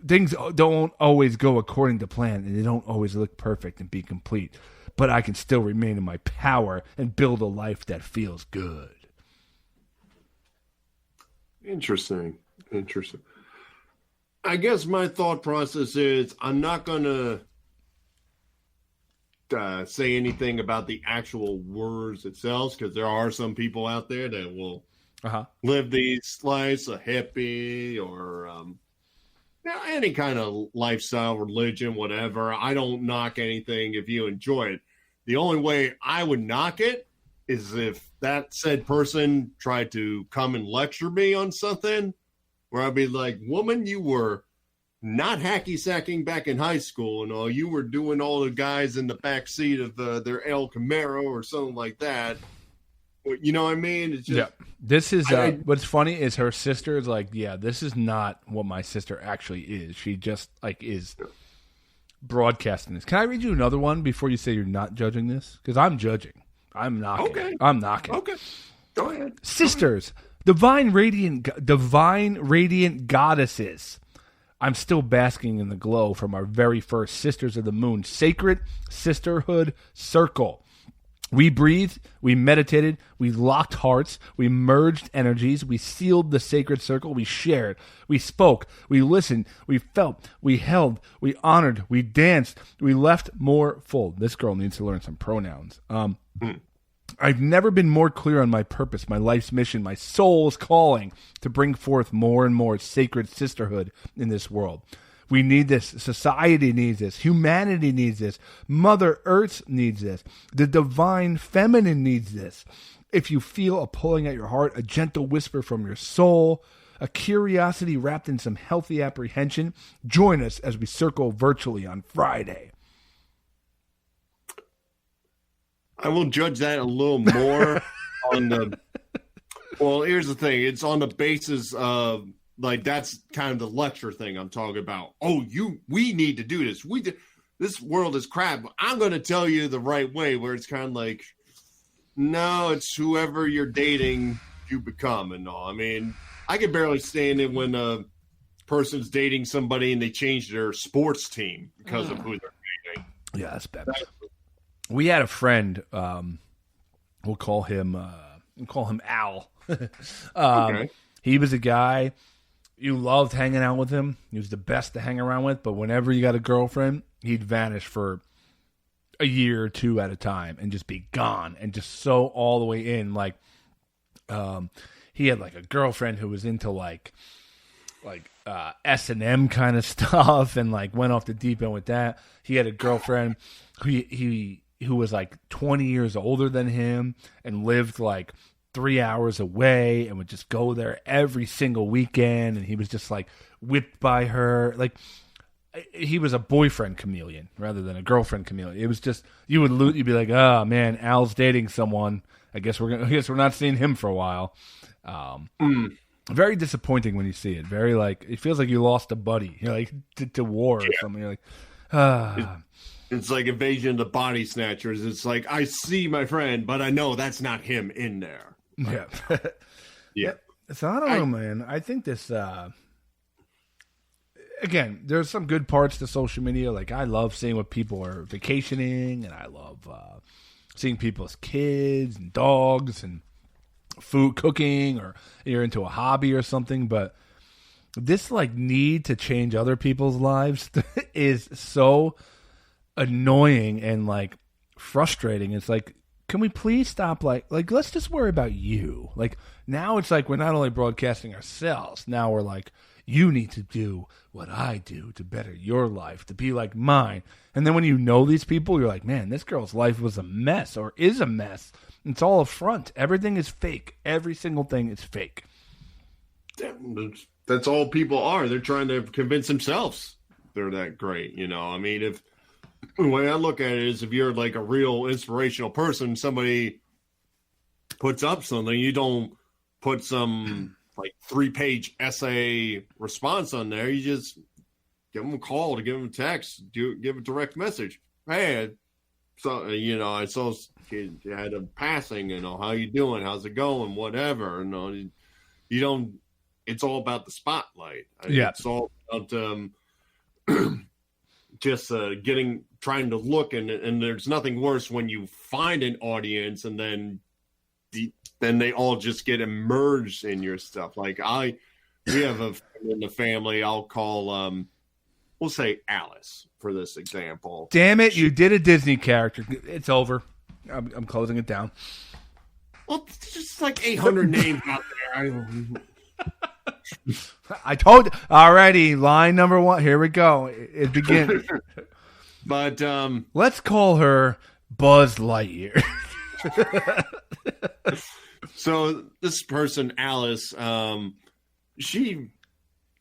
A: Things don't always go according to plan, and they don't always look perfect and be complete. But I can still remain in my power and build a life that feels good.
F: Interesting. I guess my thought process is I'm not going to say anything about the actual words itself, because there are some people out there that will live these lives, a hippie or any kind of lifestyle, religion, whatever. I don't knock anything if you enjoy it. The only way I would knock it is if that said person tried to come and lecture me on something where I'd be like, woman, you were not hacky sacking back in high school and all. You were doing all the guys in the back seat of their El Camaro or something like that. You know what I mean? It's just,
A: This is what's funny is her sister is like, yeah, this is not what my sister actually is. She just like is broadcasting this. Can I read you another one before you say you're not judging this? Because I'm judging. I'm knocking.
F: Okay.
A: I'm knocking.
F: Okay. Go ahead.
A: Sisters, divine radiant goddesses. I'm still basking in the glow from our very first Sisters of the Moon sacred sisterhood circle. We breathed, we meditated, we locked hearts, we merged energies, we sealed the sacred circle, we shared, we spoke, we listened, we felt, we held, we honored, we danced, we left more full. This girl needs to learn some pronouns. I've never been more clear on my purpose, my life's mission, my soul's calling to bring forth more and more sacred sisterhood in this world. We need this. Society needs this. Humanity needs this. Mother Earth needs this. The divine feminine needs this. If you feel a pulling at your heart, a gentle whisper from your soul, a curiosity wrapped in some healthy apprehension, join us as we circle virtually on Friday.
F: I will judge that a little more on the. Well, here's the thing. It's on the basis of like that's kind of the lecture thing I'm talking about. Oh, we need to do this. This world is crap. I'm going to tell you the right way. Where it's kind of like, no, it's whoever you're dating, you become and all. I mean, I can barely stand it when a person's dating somebody and they change their sports team because of who they're dating.
A: Yeah, that's bad. We had a friend. We'll call him Al.
F: Okay.
A: He was a guy you loved hanging out with him. He was the best to hang around with. But whenever you got a girlfriend, he'd vanish for a year or two at a time and just be gone and just so all the way in. Like, he had like a girlfriend who was into like S&M kind of stuff and like went off the deep end with that. He had a girlfriend who was like 20 years older than him and lived like 3 hours away and would just go there every single weekend. And he was just like whipped by her. Like he was a boyfriend chameleon rather than a girlfriend chameleon. It was just, you'd be like, oh man, Al's dating someone. I guess we're not seeing him for a while. Very disappointing when you see it. Very like, it feels like you lost a buddy. You're like to war or something. You're like,
F: It's like Invasion of the Body Snatchers. It's like, I see my friend, but I know that's not him in there.
A: Yeah.
F: Yeah.
A: So I don't know, man. I think this, again, there's some good parts to social media. Like I love seeing what people are vacationing and I love seeing people's kids and dogs and food cooking or you're into a hobby or something. But this like need to change other people's lives is so annoying and like frustrating. It's like, can we please stop? Like let's just worry about you. Like now it's like we're not only broadcasting ourselves. Now we're like, you need to do what I do to better your life, to be like mine. And then when you know these people, you're like, man, this girl's life was a mess or is a mess. It's all a front. Everything is fake. Every single thing is fake.
F: That's all people are. They're trying to convince themselves they're that great. You know, I mean, the way I look at it is if you're like a real inspirational person, somebody puts up something, you don't put some like 3-page essay response on there. You just give them a call, to give them a text, give a direct message. Hey, so you know, I saw you had a passing. You know, how you doing? How's it going? Whatever. You know, you don't. It's all about the spotlight.
A: Yeah,
F: it's all about just trying to look, and there's nothing worse when you find an audience and then they all just get immersed in your stuff. Like we have a friend in the family I'll call we'll say Alice for this example.
A: Damn it, you did a Disney character. It's over. I'm closing it down.
F: Well, it's just like 800 names out there.
A: I told you. Alrighty, line number 1. Here we go. It begins.
F: But
A: let's call her Buzz Lightyear.
F: So this person, Alice, she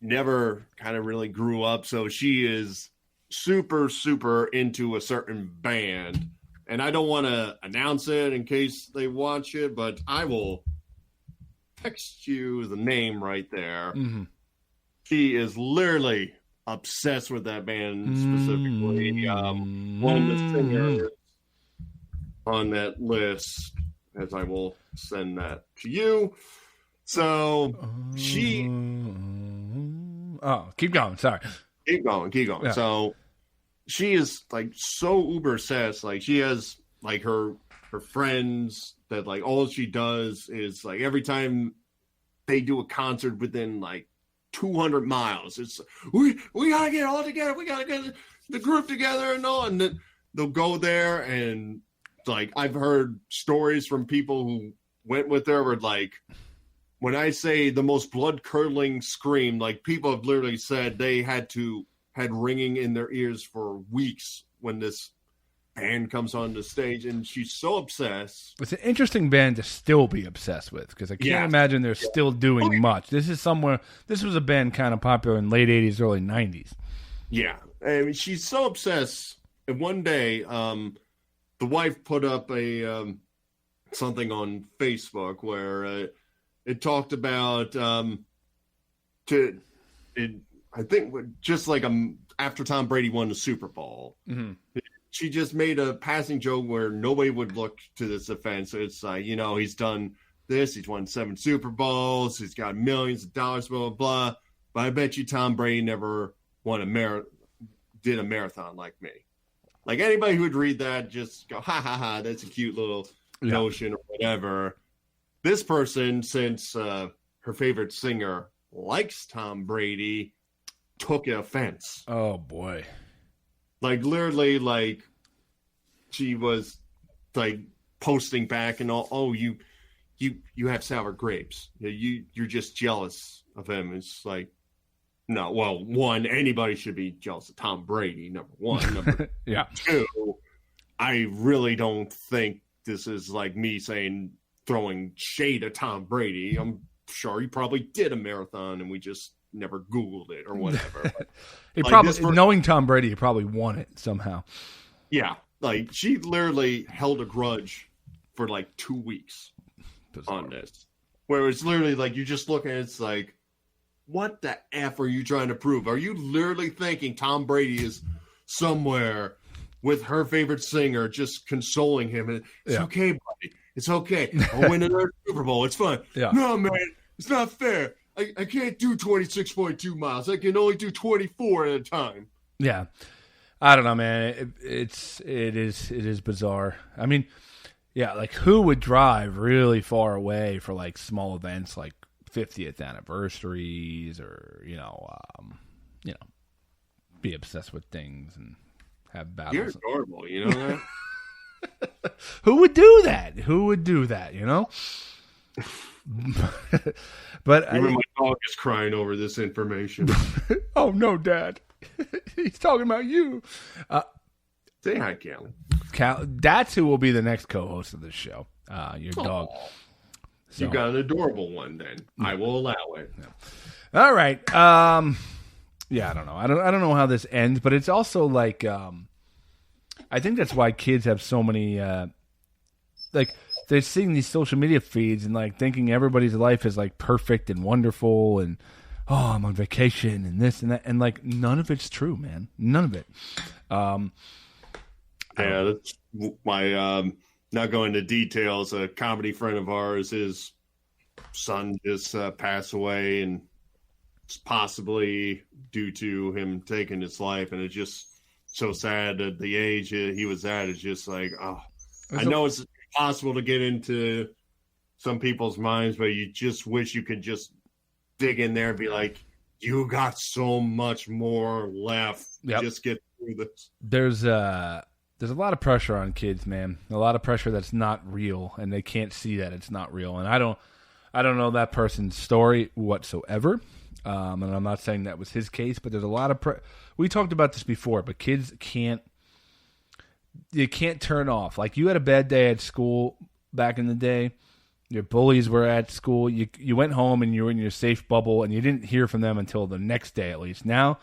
F: never kind of really grew up. So she is super, super into a certain band. And I don't want to announce it in case they watch it, but I will text you the name right there.
A: Mm-hmm.
F: She is literally obsessed with that band specifically. One of the singers on that list, as I will send that to you. So she...
A: Oh, keep going. Sorry.
F: Keep going.
A: Yeah.
F: So she is like so uber obsessed. Like she has like her friends that like all she does is like every time they do a concert within like 200 miles, it's we gotta get all together. We gotta get the group together and all. And then they'll go there and like I've heard stories from people who went with her where like when I say the most blood curdling scream, like people have literally said they had ringing in their ears for weeks when this band comes on the stage, and she's so obsessed.
A: It's an interesting band to still be obsessed with because I can't imagine they're still doing much. This was a band kind of popular in late 80s, early 90s.
F: Yeah. I mean, she's so obsessed. And one day, the wife put up a something on Facebook where it talked about I think just like after Tom Brady won the Super Bowl, she just made a passing joke where nobody would look to this offense. It's like, he's done this, he's won 7 Super Bowls, he's got millions of dollars, blah, blah, blah. But I bet you Tom Brady never did a marathon like me. Like anybody who would read that, just go, ha, ha, ha, that's a cute little notion or whatever. This person, since her favorite singer likes Tom Brady, took offense.
A: Oh, boy.
F: Like, literally, like, she was, like, posting back and all, oh, you have sour grapes. You're just jealous of him. It's like, no, well, one, anybody should be jealous of Tom Brady, number one. Number two, I really don't think this is like me throwing shade at Tom Brady. I'm sure he probably did a marathon and we just never Googled it or whatever.
A: Knowing Tom Brady, he probably won it somehow.
F: Yeah. Like, she literally held a grudge for like 2 weeks on this. Where it's literally like, you just look at it, it's like, what the F are you trying to prove? Are you literally thinking Tom Brady is somewhere with her favorite singer just consoling him? And it's okay, buddy. It's okay. I'll win another Super Bowl. It's fun. Yeah. No, man, it's not fair. I can't do 26.2 miles. I can only do 24 at a time.
A: Yeah. I don't know, man. It is bizarre. I mean, yeah, like who would drive really far away for like small events like 50th anniversaries or, be obsessed with things and have battles.
F: You're adorable, you know that?
A: Who would do that? But
F: even my dog is crying over this information.
A: Oh, no, Dad. He's talking about you.
F: Say hi, Callie.
A: That's who will be the next co-host of this show. Your dog. So.
F: You got an adorable one, then. I will allow it.
A: Yeah. All right. I don't know. I don't know how this ends, but it's also like I think that's why kids have so many like they're seeing these social media feeds and like thinking everybody's life is like perfect and wonderful and I'm on vacation and this and that and like none of it's true, man. None of it.
F: That's my not going into details. A comedy friend of ours, his son just passed away, and it's possibly due to him taking his life. And it's just so sad at the age he was at. It's just like, I know it's impossible to get into some people's minds, but you just wish you could just dig in there and be like, you got so much more left.
A: Yep.
F: Just get through this.
A: There's a lot of pressure on kids, man. A lot of pressure that's not real, and they can't see that it's not real. And I don't know that person's story whatsoever. And I'm not saying that was his case, but there's a lot of we talked about this before, but kids can't turn off. Like, you had a bad day at school back in the day. Your bullies were at school. You went home and you were in your safe bubble, and you didn't hear from them until the next day at least. Now,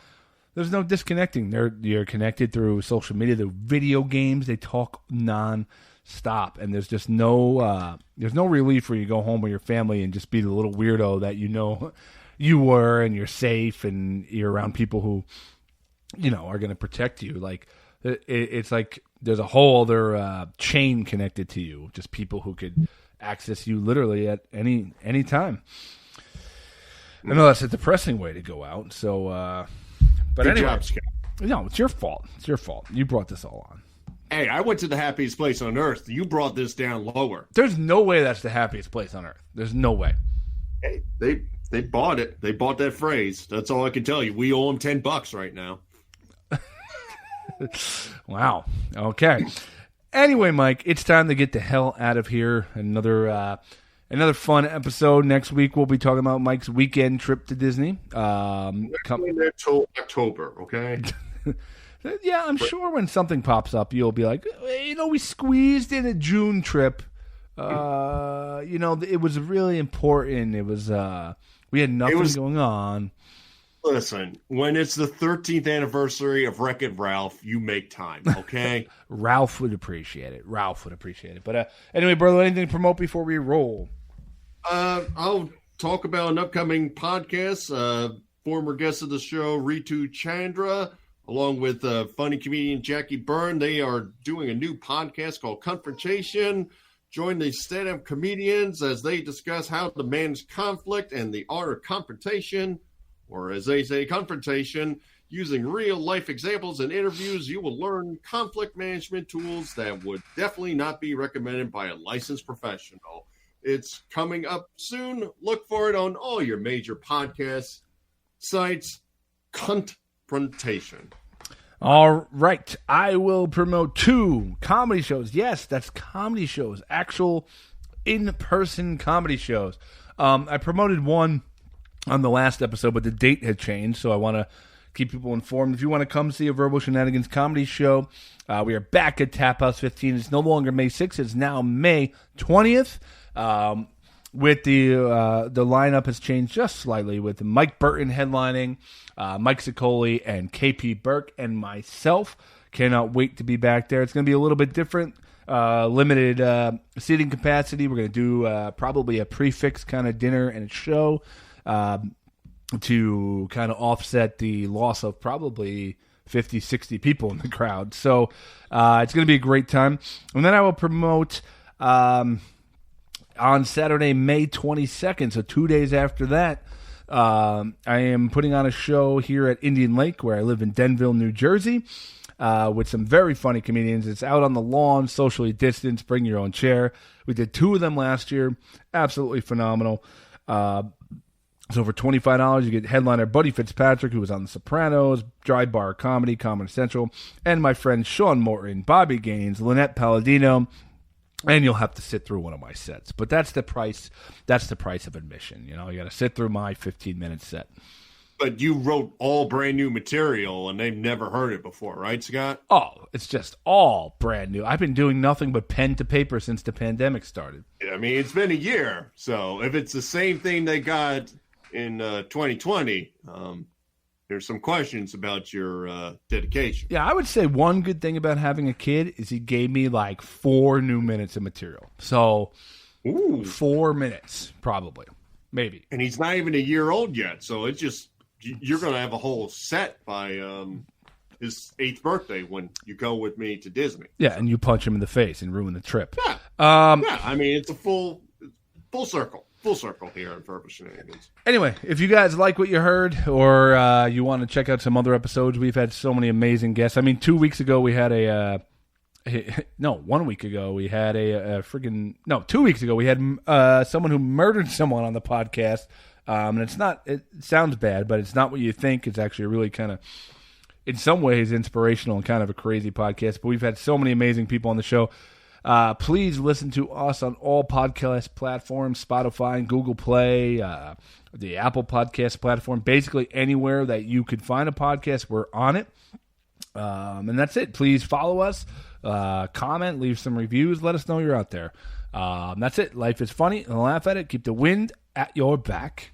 A: there's no disconnecting. You're connected through social media, through video games. They talk non-stop, and there's just no relief where you go home with your family and just be the little weirdo that you were, and you're safe, and you're around people who are going to protect you. Like, it's like there's a whole other chain connected to you, just people who could access you literally at any time. I know that's a depressing way to go out. So, but
F: Good
A: anyway,
F: job, Scott.
A: no, it's your fault. It's your fault. You brought this all on.
F: Hey, I went to the happiest place on earth. You brought this down lower.
A: There's no way that's the happiest place on earth. There's no way.
F: Hey, they bought it. They bought that phrase. That's all I can tell you. We owe them $10 right now.
A: Wow. Okay. Anyway, Mike, it's time to get the hell out of here. Another fun episode. Next week we'll be talking about Mike's weekend trip to Disney.
F: Coming there till October, okay?
A: Yeah, I'm sure when something pops up, you'll be like, we squeezed in a June trip. It was really important. It was we had nothing going on.
F: Listen, when it's the 13th anniversary of Wreck-It Ralph, you make time, okay?
A: Ralph would appreciate it. But anyway, brother, anything to promote before we roll?
F: I'll talk about an upcoming podcast. Former guest of the show, Ritu Chandra, along with funny comedian Jackie Byrne. They are doing a new podcast called Confrontation. Join the stand-up comedians as they discuss how to manage conflict and the art of confrontation, or as they say, confrontation. Using real-life examples and interviews, you will learn conflict management tools that would definitely not be recommended by a licensed professional. It's coming up soon. Look for it on all your major podcast sites. Confrontation.
A: All right. I will promote 2 comedy shows. Yes, that's comedy shows. Actual in-person comedy shows. I promoted one on the last episode, but the date had changed, so I want to keep people informed. If you want to come see a Verbal Shenanigans comedy show, we are back at Tap House 15. It's no longer May 6th. It's now May 20th. With the lineup has changed just slightly, with Mike Burton headlining, Mike Ciccoli, and KP Burke, and myself. Cannot wait to be back there. It's going to be a little bit different. Limited seating capacity. We're going to do probably a prefix kind of dinner and a show to kind of offset the loss of probably 50, 60 people in the crowd. So it's going to be a great time. And then I will promote on Saturday, May 22nd, so 2 days after that, I am putting on a show here at Indian Lake, where I live in Denville, New Jersey, with some very funny comedians. It's out on the lawn, socially distanced, bring your own chair. We did 2 of them last year. Absolutely phenomenal. So for $25, you get headliner Buddy Fitzpatrick, who was on The Sopranos, Dry Bar Comedy, Comedy Central, and my friends Sean Morton, Bobby Gaines, Lynette Palladino, and you'll have to sit through one of my sets. But that's the price. That's the price of admission. You got to sit through my 15-minute set.
F: But you wrote all brand new material, and they've never heard it before, right, Scott?
A: Oh, it's just all brand new. I've been doing nothing but pen to paper since the pandemic started.
F: I mean, it's been a year. So if it's the same thing they got in 2020, there's some questions about your dedication.
A: Yeah, I would say one good thing about having a kid is he gave me like 4 new minutes of material. So 4 minutes, probably, maybe.
F: And he's not even a year old yet. So it's just, you're going to have a whole set by his 8th birthday when you go with me to Disney.
A: Yeah, and you punch him in the face and ruin the trip.
F: Yeah, I mean, it's a full circle. Full circle here on Verbal Shenanigans.
A: Anyway, if you guys like what you heard, or you want to check out some other episodes, we've had so many amazing guests. I mean, 2 weeks ago we had 1 week ago we had 2 weeks ago we had someone who murdered someone on the podcast. And it's not. It sounds bad, but it's not what you think. It's actually really kind of, in some ways, inspirational and kind of a crazy podcast. But we've had so many amazing people on the show. Please listen to us on all podcast platforms, Spotify and Google Play, the Apple Podcast platform, basically anywhere that you could find a podcast, we're on it. And that's it. Please follow us, comment, leave some reviews, let us know you're out there. That's it. Life is funny, and laugh at it. Keep the wind at your back.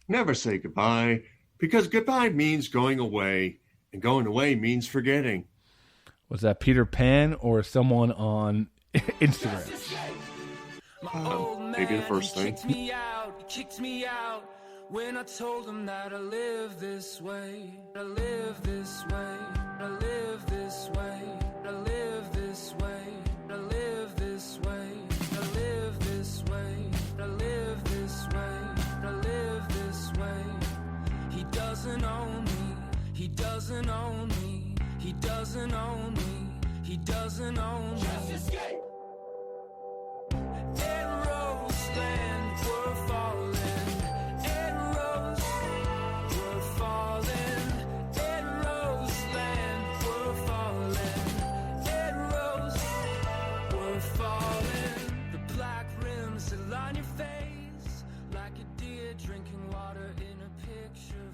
F: Never say goodbye, because goodbye means going away, and going away means forgetting.
A: Was that Peter Pan or someone on Instagram?
F: Maybe the first thing.
H: Kicked me out when I told him that I live this way. I live this way. I live this way. I live this way. I live this way. I live this way. I live this way. I live this way. He doesn't own me. He doesn't own me. He doesn't own me. He doesn't own me. Just escape. Arrows land were falling. Arrows were falling. Arrows land were falling. Arrows were falling. The black rims that line your face like a deer drinking water in a picture.